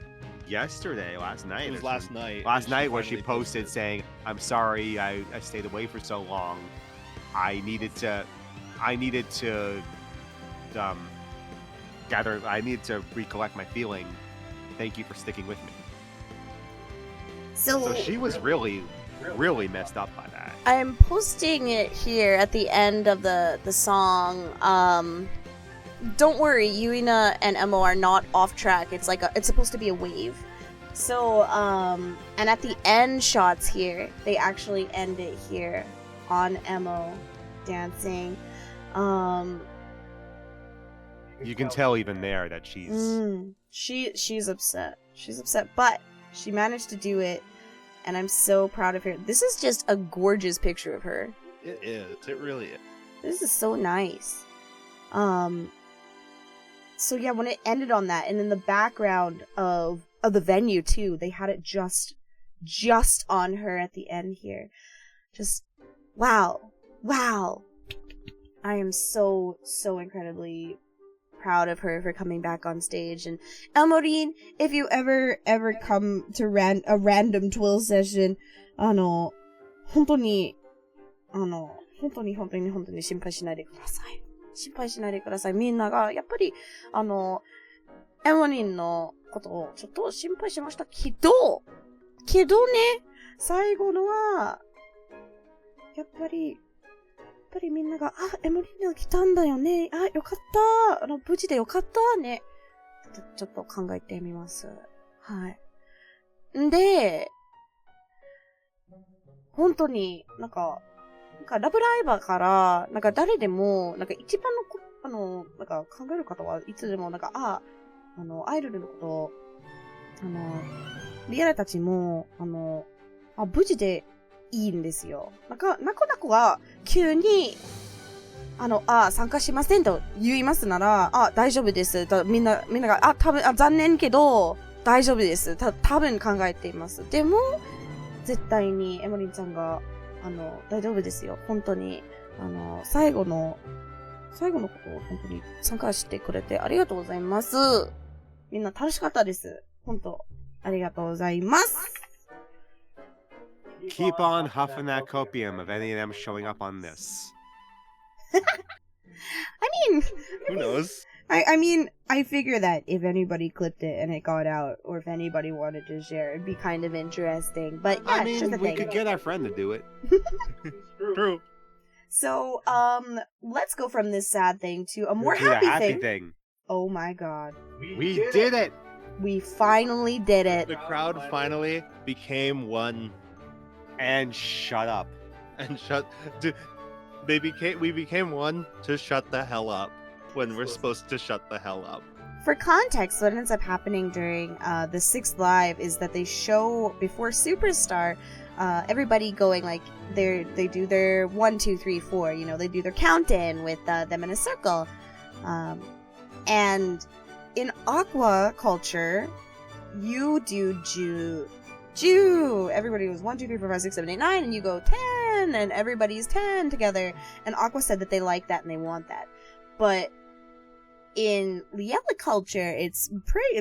last night. It was last night. Last night where she finally posted saying, "I'm sorry, I stayed away for so long. I needed to recollect my feeling. Thank you for sticking with me." So she was really messed up by that. I'm posting it here at the end of the song. Don't worry, Yuina and Emo are not off track. It's like it's supposed to be a wave. So and at the end shots here, they actually end it here on Emo dancing. You can tell even there that she's upset. She's upset, but she managed to do it, and I'm so proud of her. This is just a gorgeous picture of her. It is. It really is. This is so nice. So yeah, when it ended on that, and in the background of the venue too, they had it just on her at the end here. Just wow. I am so incredibly proud of her for coming back on stage. And Elmorine, if you ever come to a random TWILL session, 本当に心配しないでください。心配しないでください。みんなが、やっぱり、エモリンのことをちょっと心配しましたけどね、最後のは、やっぱりみんなが、エモリンが来たんだよね。よかった。無事でよかったね。ちょっと考えてみます。はい。んで、本当になんかラブライバーから、誰でも、一番の考える方はいつでも、アイドルのことを、リアルたちも、無事でいいんですよ。なかなか急に、参加しませんと言いますなら、大丈夫です。みんなが、多分、残念けど、大丈夫です。多分考えています。でも、絶対に、エモリンちゃんが、大丈夫ですよ。本当に。最後のことを本当に参加してくれてありがとうございます。みんな楽しかったです。本当、ありがとうございます。Keep on huffing that copium of any of them showing up on this. Who knows? I mean, I figure that if anybody clipped it and it got out, or if anybody wanted to share, it'd be kind of interesting. But yeah, it's just a we thing. could get our friend to do it. True. So, let's go from this sad thing to a more happy thing. Oh my god. We did it! We finally did it. The crowd finally became one. And shut up. We became one to shut the hell up when we're supposed to shut the hell up. For context, what ends up happening during the 6th live is that they show before Superstar, everybody going like they do their 1, 2, 3, 4. You know, they do their count-in with them in a circle. And in Aqua culture, you do Jew. Everybody goes 1, 2, 3, 4, 5, 6, 7, 8, 9, and you go 10, and everybody's 10 together. And Aqua said that they like that and they want that. But in Liella culture, it's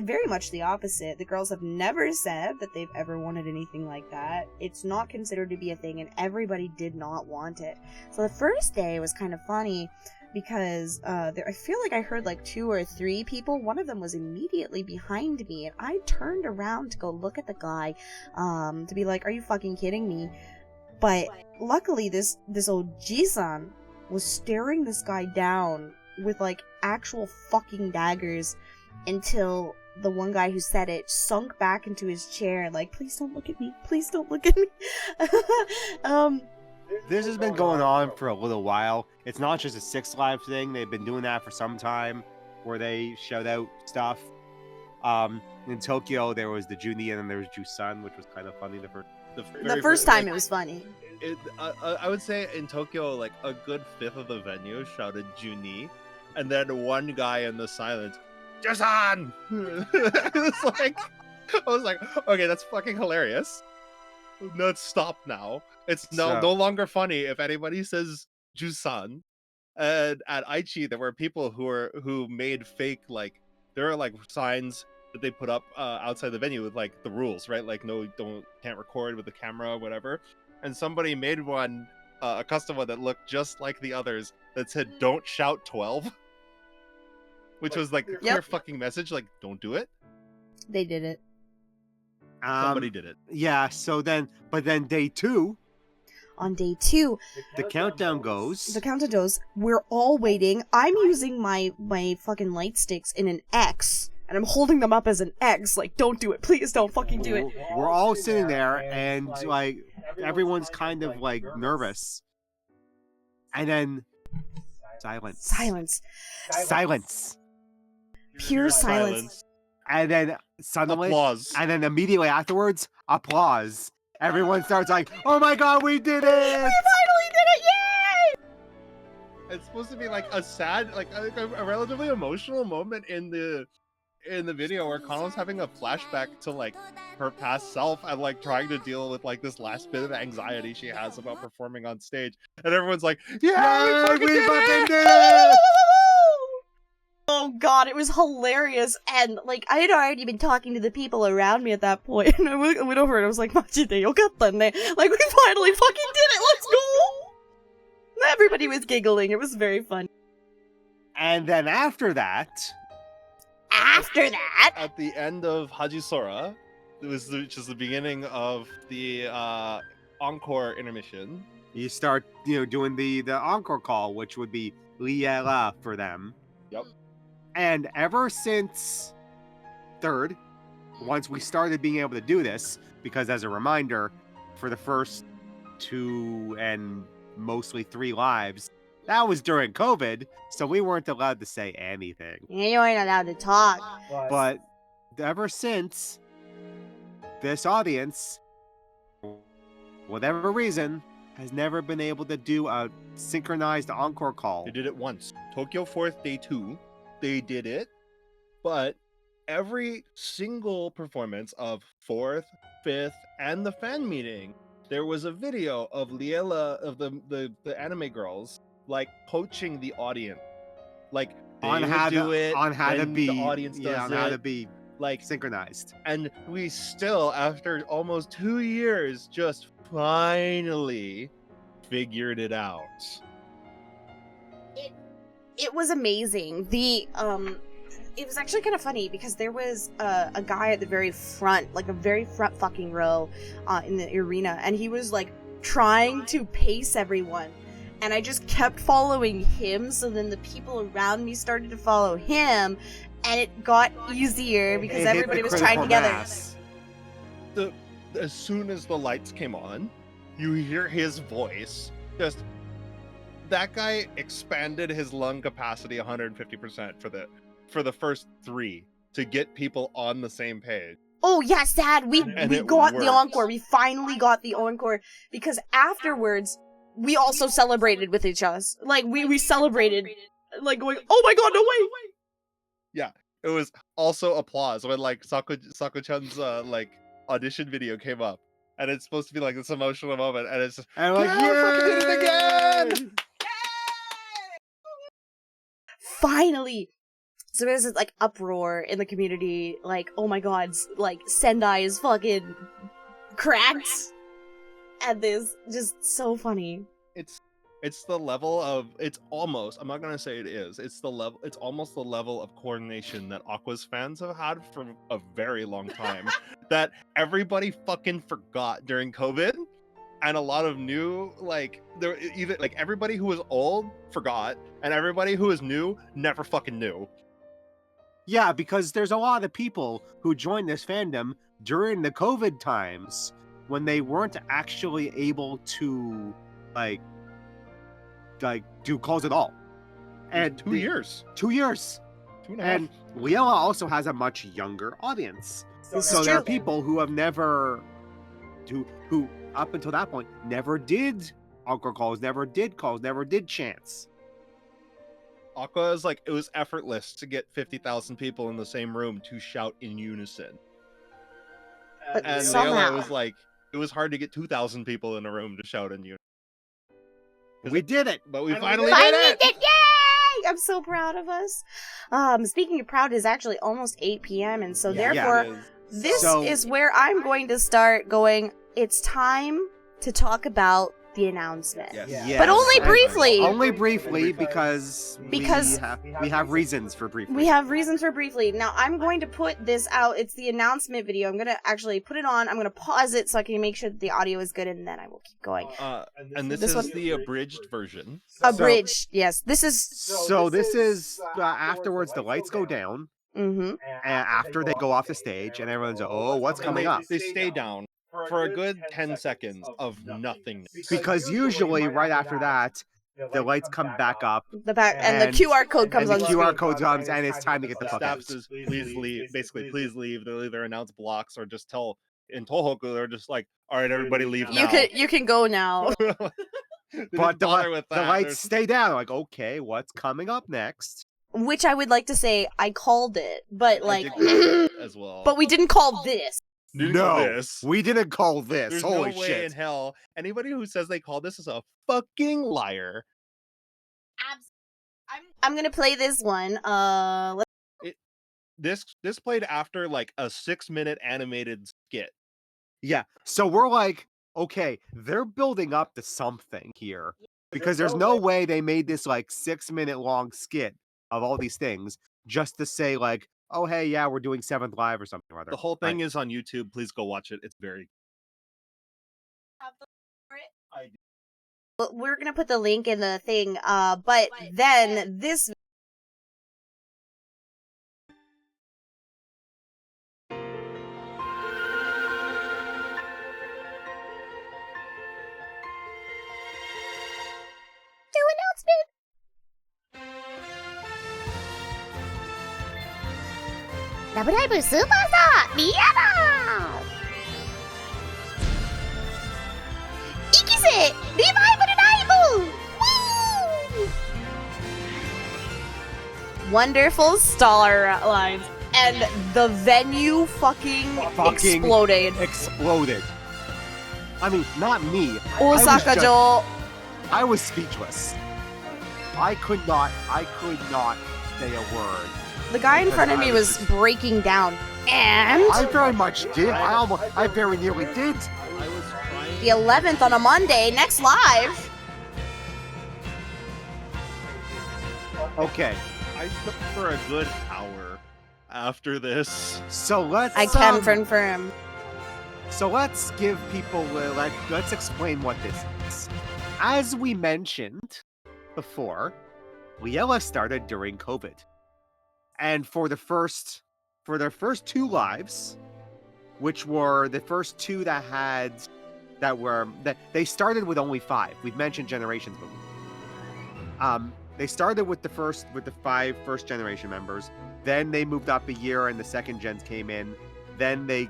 very much the opposite. The girls have never said that they've ever wanted anything like that. It's not considered to be a thing, and everybody did not want it. So the first day was kind of funny because I feel like I heard like 2 or 3 people. One of them was immediately behind me, and I turned around to go look at the guy to be like, are you fucking kidding me? But luckily this old Ji-san was staring this guy down with like actual fucking daggers until the one guy who said it sunk back into his chair like, please don't look at me, please don't look at me. This has been going on for a little while. It's not just a 6 live thing. They've been doing that for some time where they shout out stuff. In Tokyo there was the Juni and then there was Jusun, which was kind of funny the first time. It was funny. I would say in Tokyo, like a good 5th of the venue shouted Juni, and then one guy in the silence, Jusan! It's like, I was like, okay, that's fucking hilarious. No, stop now. It's no longer funny if anybody says Jusan. And at Aichi, there were people who made fake, like, there are like signs that they put up outside the venue with like the rules, right? Like, no, can't record with the camera or whatever. And somebody made one, a custom one that looked just like the others that said "Don't shout 12," which was like a clear fucking message, like, don't do it. They did it. Somebody did it. Yeah. So then, but then day 2, On day 2, the countdown goes. the countdown goes. We're all waiting. I'm using my fucking light sticks in an X, and I'm holding them up as an X. Like, don't do it. Please don't fucking do it. We're all sitting there, and like everyone's kind of like nervous, and then silence. Silence. Silence. Pure silence. And then suddenly, Applause. and then immediately afterwards, applause. Everyone starts like, "Oh my god, we did it! We finally did it! Yay! It's supposed to be like a sad, like a relatively emotional moment in the video where Kano's having a flashback to like her past self and like trying to deal with like this last bit of anxiety she has about performing on stage, and everyone's like, "Yeah, we fucking did it!" Oh god, it was hilarious, and like I had already been talking to the people around me at that point, and I went over and I was like, "Machide, yokatta ne." Like, we finally fucking did it. Let's go! Everybody was giggling. It was very fun. And then after that, At the end of Hajisora, which is the beginning of the encore intermission. you start, doing the encore call, which would be Liella for them. Yep. And ever since 3rd, once we started being able to do this, because as a reminder, for the first 2 and mostly 3 lives, that was during COVID, so we weren't allowed to say anything. You weren't allowed to talk. But ever since, this audience, for whatever reason, has never been able to do a synchronized encore call. They did it once. Tokyo 4th, day 2, they did it. But every single performance of 4th, 5th, and the fan meeting, there was a video of Liella, of the anime girls, like coaching the audience. Like, they on would how do to, it on how to when be the audience does on it. how to be Like, synchronized. and we still, after almost 2 years, just finally figured it out. It was amazing. It was actually kind of funny because there was a guy at the very front, like a very front fucking row, in the arena, and he was like trying to pace everyone, and I just kept following him. So then the people around me started to follow him, and it got easier because It hit everybody the was trying critical together. mass. As soon as the lights came on, you hear his voice. Just, that guy expanded his lung capacity 150% for the first 3 to get people on the same page. Oh yes, Dad, we And we it got the worked. encore. We finally got the encore because afterwards we also celebrated with each other. Like we celebrated, like going, "Oh my god, no way!" Yeah, it was also applause when like Sako-chan's like audition video came up, and it's supposed to be like this emotional moment, and it's just, And like, "Yeah, we fucking did it again!" Finally. So there's this like uproar in the community, like, "Oh my god, like Sendai is fucking cracked," and this just so funny. It's the level of, it's almost, I'm not gonna say it is, it's almost the level of coordination that Aqua's fans have had for a very long time that everybody fucking forgot during COVID, and a lot of new, like, there either like everybody who was old forgot, and everybody who was new never fucking knew. Yeah, because there's a lot of people who joined this fandom during the COVID times when they weren't actually able to like do calls at all. And 2 years. 2 years. 2.5. And Liella also has a much younger audience. This So is there are true. people who have never who up until that point never did encore calls, never did chants. Aqua is like, it was effortless to get 50,000 people in the same room to shout in unison. But And somehow- Liella was like, it was hard to get 2,000 people in a room to shout in unison. We did it. But we And we finally did did Finally it. did, yay! I'm so proud of us. Speaking of proud, it's actually almost 8 p.m. and so Yeah, therefore it is. this So- is where I'm going to start going. It's time to talk about the announcement. Yes. Yes. But only And- briefly. Only briefly because Because we have reasons for briefly. We have reasons for briefly. Now, I'm going to put this out. It's the announcement video. I'm going to actually put it on. I'm going to pause it so I can make sure that the audio is good, and then I will keep going. And this This is one- the abridged version. Abridged, yes. This is... So this is afterwards the lights go down Mm-hmm. after they go off the stage and everyone's like, oh, what's And coming up? They stay down for a good 10 seconds of nothingness. Because usually right after that the lights come back up The back and the And- QR code comes and the on QR screen. code comes and it's time to get the fuck Staff out. says, please leave. Basically, please leave. They'll either announce blocks or just tell in Tohoku, they're just like, all right, everybody leave now. You can go now. They But didn't bother with the that. lights There's- stay down. Like, okay, what's coming up next? Which I would like to say I called it, but I like, did call it as well. but we didn't call this. Didn't No, call this. we didn't call this. There's Holy no way shit. in hell anybody who says they call this is a fucking liar. I'm gonna play this one. This played after like a 6-minute animated skit. Yeah. So we're like, okay, they're building up to something here. Because there's no way they made this like 6-minute long skit of all these things just to say like, oh hey, yeah, we're doing 7th Live or something or other. The whole thing is on YouTube. Please go watch it. It's very We're gonna put the link in the thing. But then this.ラブライブスーパースターリアだ生きせリバイバルライブ Wonderful star lines. And the venue fucking exploded. Exploded. I mean, not me. Osaka Jo. I was speechless. I could not say a word. The guy in front of me was breaking down. And I very much did. I very nearly did. I was trying. the 11th on a Monday, next live. Okay, I took for a good hour after this. so let's. I can confirm. So let's give people. Let's explain what this is. As we mentioned before, Liella started during COVID, and for their first 2 lives, which were the first 2 that they started with only 5. We've mentioned generations before. They started with the 5 first generation members. Then they moved up a year, and the second gens came in. Then they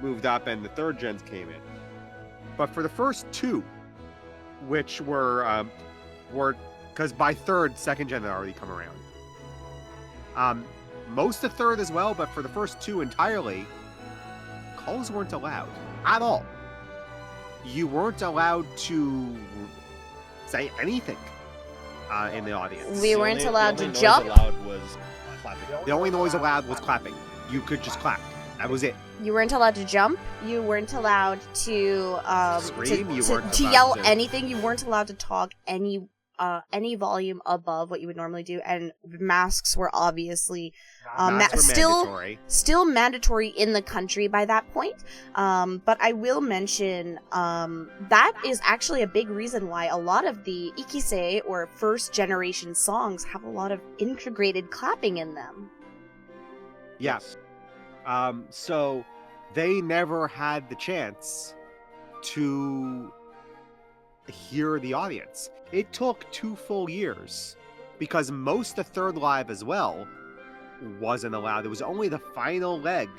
moved up, and the third gens came in. But for the first 2, which were because by second gen had already come around. Most of third as well, but for the first 2 entirely, calls weren't allowed at all. You weren't allowed to say anything in the audience. We The weren't only- allowed the to only jump. noise allowed was clapping. The only noise allowed was clapping. You could just clap. That was it. You weren't allowed to jump. You weren't allowed to Scream, you weren't to allowed yell to- anything. You weren't allowed to talk any volume above what you would normally do. And masks were obviously Masks were still mandatory. still mandatory in the country by that point. But I will mention that is actually a big reason why a lot of the ikise or first generation songs have a lot of integrated clapping in them. Yeah. So they never had the chance to hear the audience. It took 2 full years because most of third live as well wasn't allowed. It was only the final leg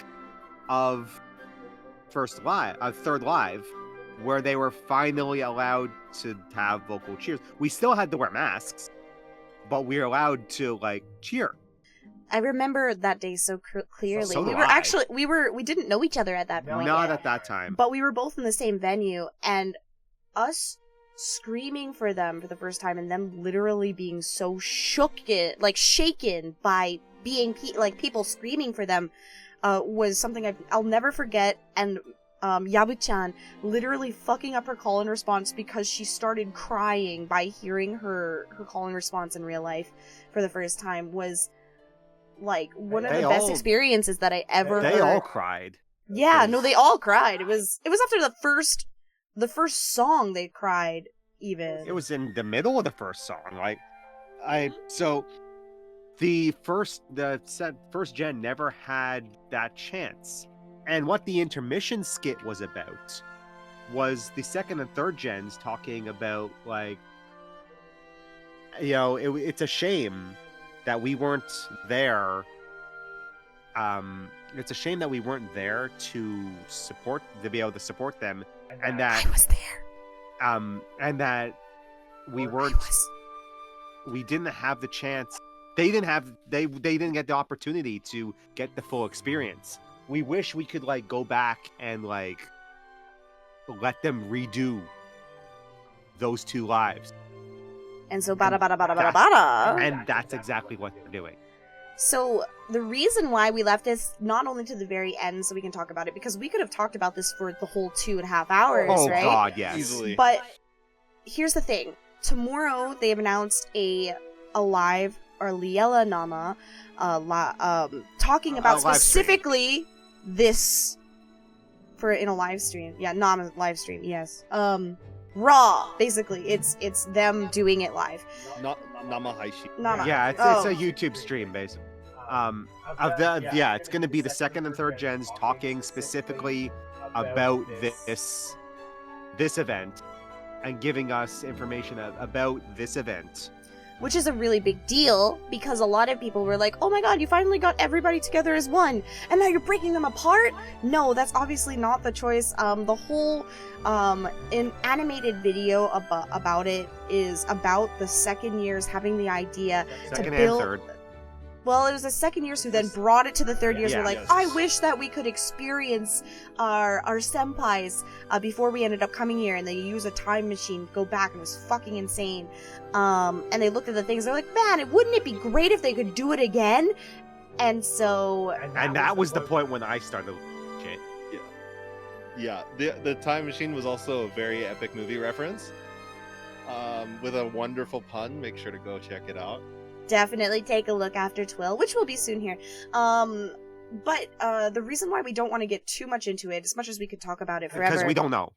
of third live where they were finally allowed to have vocal cheers. We still had to wear masks, but we were allowed to cheer. I remember that day so clearly. So we do were I. actually we didn't know each other at that point Not yet, at that time. but we were both in the same venue, and us screaming for them for the first time, and them literally being so shaken by being people screaming for them, was something I'll never forget. And Yabu-chan literally fucking up her call and response because she started crying by hearing her call and response in real life for the first time was like one of the best experiences that I ever heard. They all cried. Yeah, no, they all cried. It was after the first song they cried even. It was in the middle of the first song. So the first gen never had that chance. And what the intermission skit was about was the second and third gens talking about, like, you know, it's a shame that we weren't there. It's a shame that we weren't there to be able to support them, and that I was there. And that we didn't have the chance. They didn't get the opportunity to get the full experience. We wish we could like go back and like let them redo those two lives. And so bada. And that's exactly what they're doing. So the reason why we left this not only to the very end so we can talk about it, because we could have talked about this for the whole 2.5 hours, right? Oh god, yes. Easily. But here's the thing. Tomorrow they have announced a live or Liella Nama talking about specifically this in a live stream. Yeah, Nama live stream, yes. Raw, basically. It's them doing it live. Nama Haishi. Nama. Yeah, it's a YouTube stream basically. It's going to be the second and third gens talking specifically about this event and giving us information about this event. Which is a really big deal, because a lot of people were like, oh my god, you finally got everybody together as one, and now you're breaking them apart? No, that's obviously not the choice. The whole animated video about it is about the second years having the idea to build... and third. Well, it was the second years who then brought it to the third years. Yeah. We're like, I wish that we could experience our senpais before we ended up coming here, and they use a time machine to go back, and it was fucking insane. And they looked at the things, they're like, man, wouldn't it be great if they could do it again? And so... And that was the point when I started shit. Yeah, the time machine was also a very epic movie reference. With a wonderful pun. Make sure to go check it out. Definitely take a look after TWILL, which will be soon here. But the reason why we don't want to get too much into it, as much as we could talk about it forever... Because we don't know.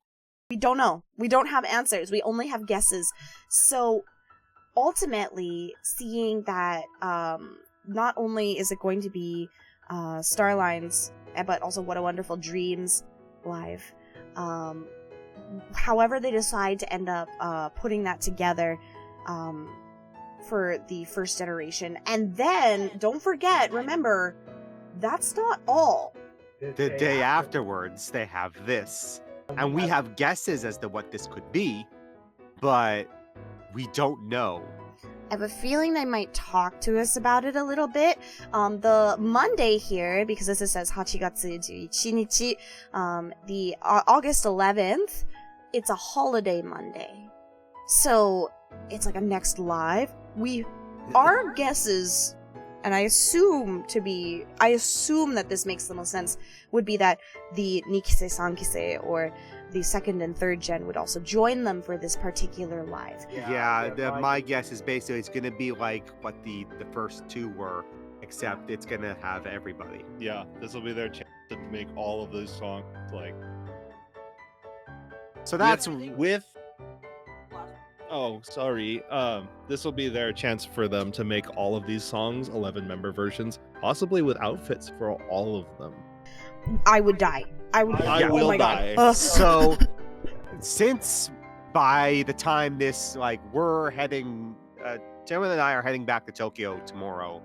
We don't know. We don't have answers. We only have guesses. So, ultimately, seeing that not only is it going to be Starlines, but also What a Wonderful Dreams live, however they decide to end up putting that together... for the first iteration. And then, don't forget, remember, that's not all. The day afterwards, they have this. And we have guesses as to what this could be, but we don't know. I have a feeling they might talk to us about it a little bit. The Monday here, because this says 8月11日, the August 11th, it's a holiday Monday. So, it's like a next live. Our guesses, and I assume that this makes the most sense, would be that the Nikise Sankise, or the second and third gen, would also join them for this particular live. My guess is basically it's going to be like what the first two were, except it's going to have everybody. Yeah, this will be their chance to make all of those songs like... So that's... Oh, sorry. This will be their chance for them to make all of these songs 11-member versions, possibly with outfits for all of them. I would die. I will die. So, since by the time this, we're heading, Tim and I are heading back to Tokyo tomorrow,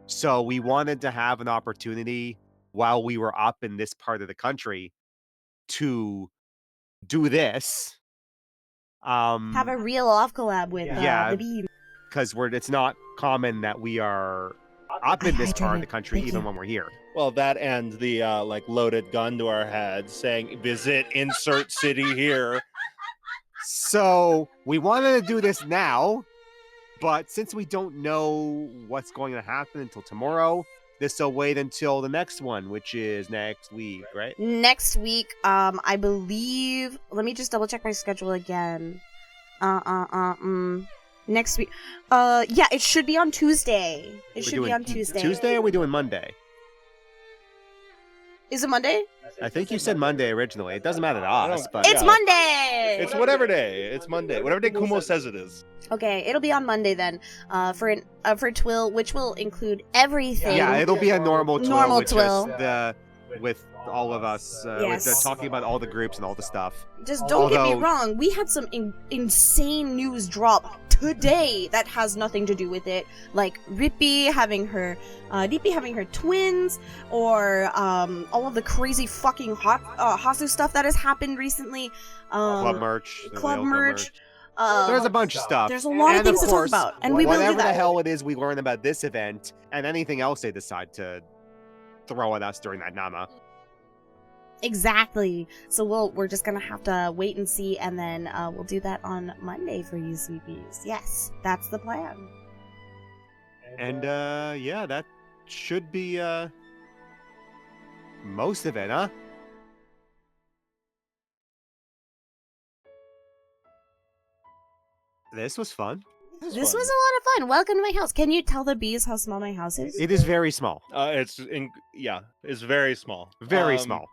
so we wanted to have an opportunity while we were up in this part of the country to do this. Have a real off collab with the Beam. Because it's not common that we are up in this part of the country even when we're here. Well, that and the loaded gun to our head saying visit insert city here. So we wanted to do this now, but since we don't know what's going to happen until tomorrow, this will wait until the next one, which is next week, right? Next week, I believe. Let me just double check my schedule again. Next week. Yeah, it should be on Tuesday. It should be on Tuesday. Tuesday, or are we doing Monday? Is it Monday? I think you said Monday originally. It doesn't matter to us, but It's Monday! It's whatever day. It's Monday. Whatever day Kumo says it is. Okay, it'll be on Monday then. For TWILL, which will include everything. yeah, it'll be a normal TWILL. Normal with TWILL. just with all of us, Yes. with talking about all the groups and all the stuff. Just don't get me Although- wrong. We had some insane news drop today that has nothing to do with it. Like Rippy having her twins, or all of the crazy fucking Hasu stuff that has happened recently. Club merch. the Club Whale merch. There's a bunch of stuff. There's a lot of And things to talk course, about, and we will do whatever the that. hell it is we learn about this event and anything else they decide to throw at us during that Nama. Exactly. So we're just gonna have to wait and see, and then we'll do that on Monday for you, sweepies. Yes, that's the plan. And yeah, that should be most of it, huh? This was fun. This was a lot of fun. Welcome to my house. Can you tell the bees how small my house is? It is very small. It's very small. Very small.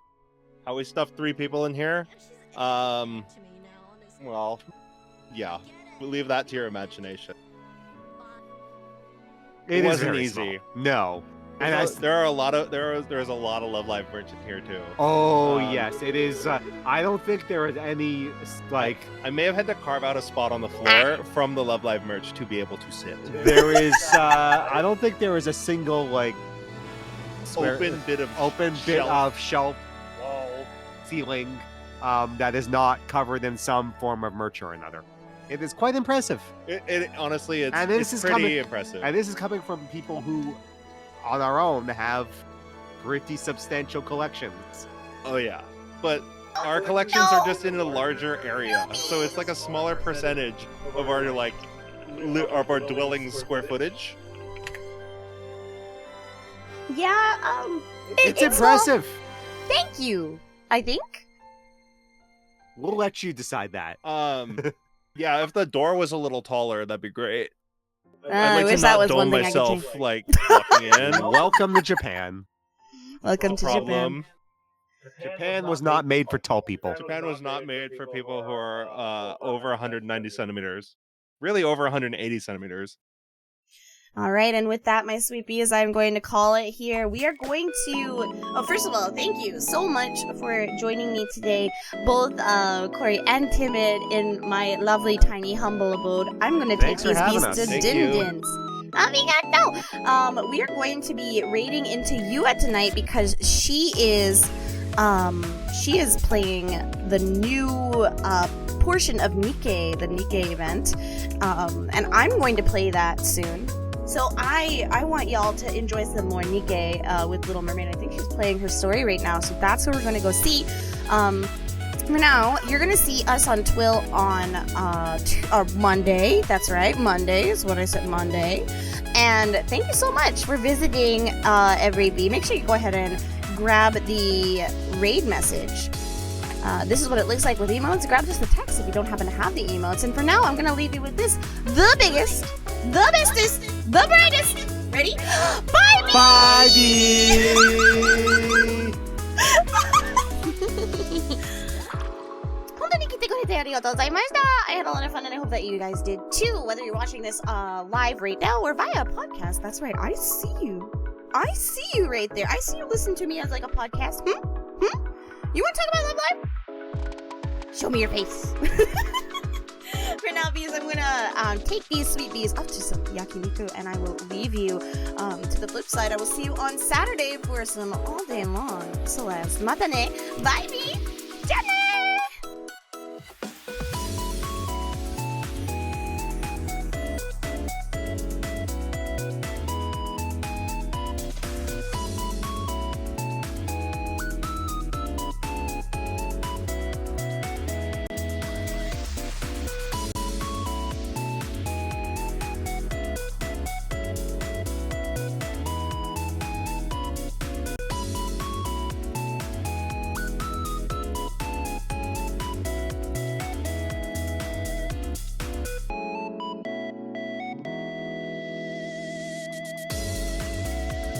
How we stuffed 3 people in here? Well, yeah. We'll leave that to your imagination. It wasn't very easy. small. No. And There's a lot of Love Live merch in here too. Oh yes, it is. I don't think there is any like. I may have had to carve out a spot on the floor from the Love Live merch to be able to sit. There is. I don't think there is a single like Open bit of shelf wall ceiling that is not covered in some form of merch or another. It is quite impressive. It honestly, it's is pretty coming, impressive. And this is coming from people who, on our own, have pretty substantial collections. Oh yeah, but our collections are just in a larger area, so it's like a smaller percentage of our of our dwelling square footage. Yeah, It's impressive. Thank you. I think. We'll let you decide that. Yeah, if the door was a little taller, that'd be great. I wish that was one thing I could myself change. like walking in. Welcome to Japan. Welcome No to problem. Japan. Japan was not made for tall people. Japan was not made for people who are over 190 centimeters. Really over 180 centimeters. All right, and with that, my sweet bees, I'm going to call it here. We are going to... first of all, thank you so much for joining me today, both Corey and Timid, in my lovely, tiny, humble abode. I'm going to take Thanks for these having bees us. to Thank Din-Dins. We are going to be raiding into Yua tonight because she is playing the new portion of Nikkei, the Nikkei event, and I'm going to play that soon. So I want y'all to enjoy some more Nikkei with Little Mermaid. I think she's playing her story right now, so that's what we're going to go see. For now, you're going to see us on TWILL on Monday. That's right, Monday is what I said, Monday. And thank you so much for visiting every bee. Make sure you go ahead and grab the raid message. This is what it looks like with emotes. Grab just the text if you don't happen to have the emotes. And for now, I'm going to leave you with this. The biggest, the bestest, the brightest. Ready? Bye, bee! Bye, bee! I had a lot of fun and I hope that you guys did too, whether you're watching this live right now or via podcast. That's right, I see you. I see you right there. I see you listen to me as like a podcast. You want to talk about Love Live? Show me your face. For now, bees, I'm gonna take these sweet bees off to some yakiniku, and I will leave you to the flip side. I will see you on Saturday for some all day long Celeste. Mata ne. Bye, bee.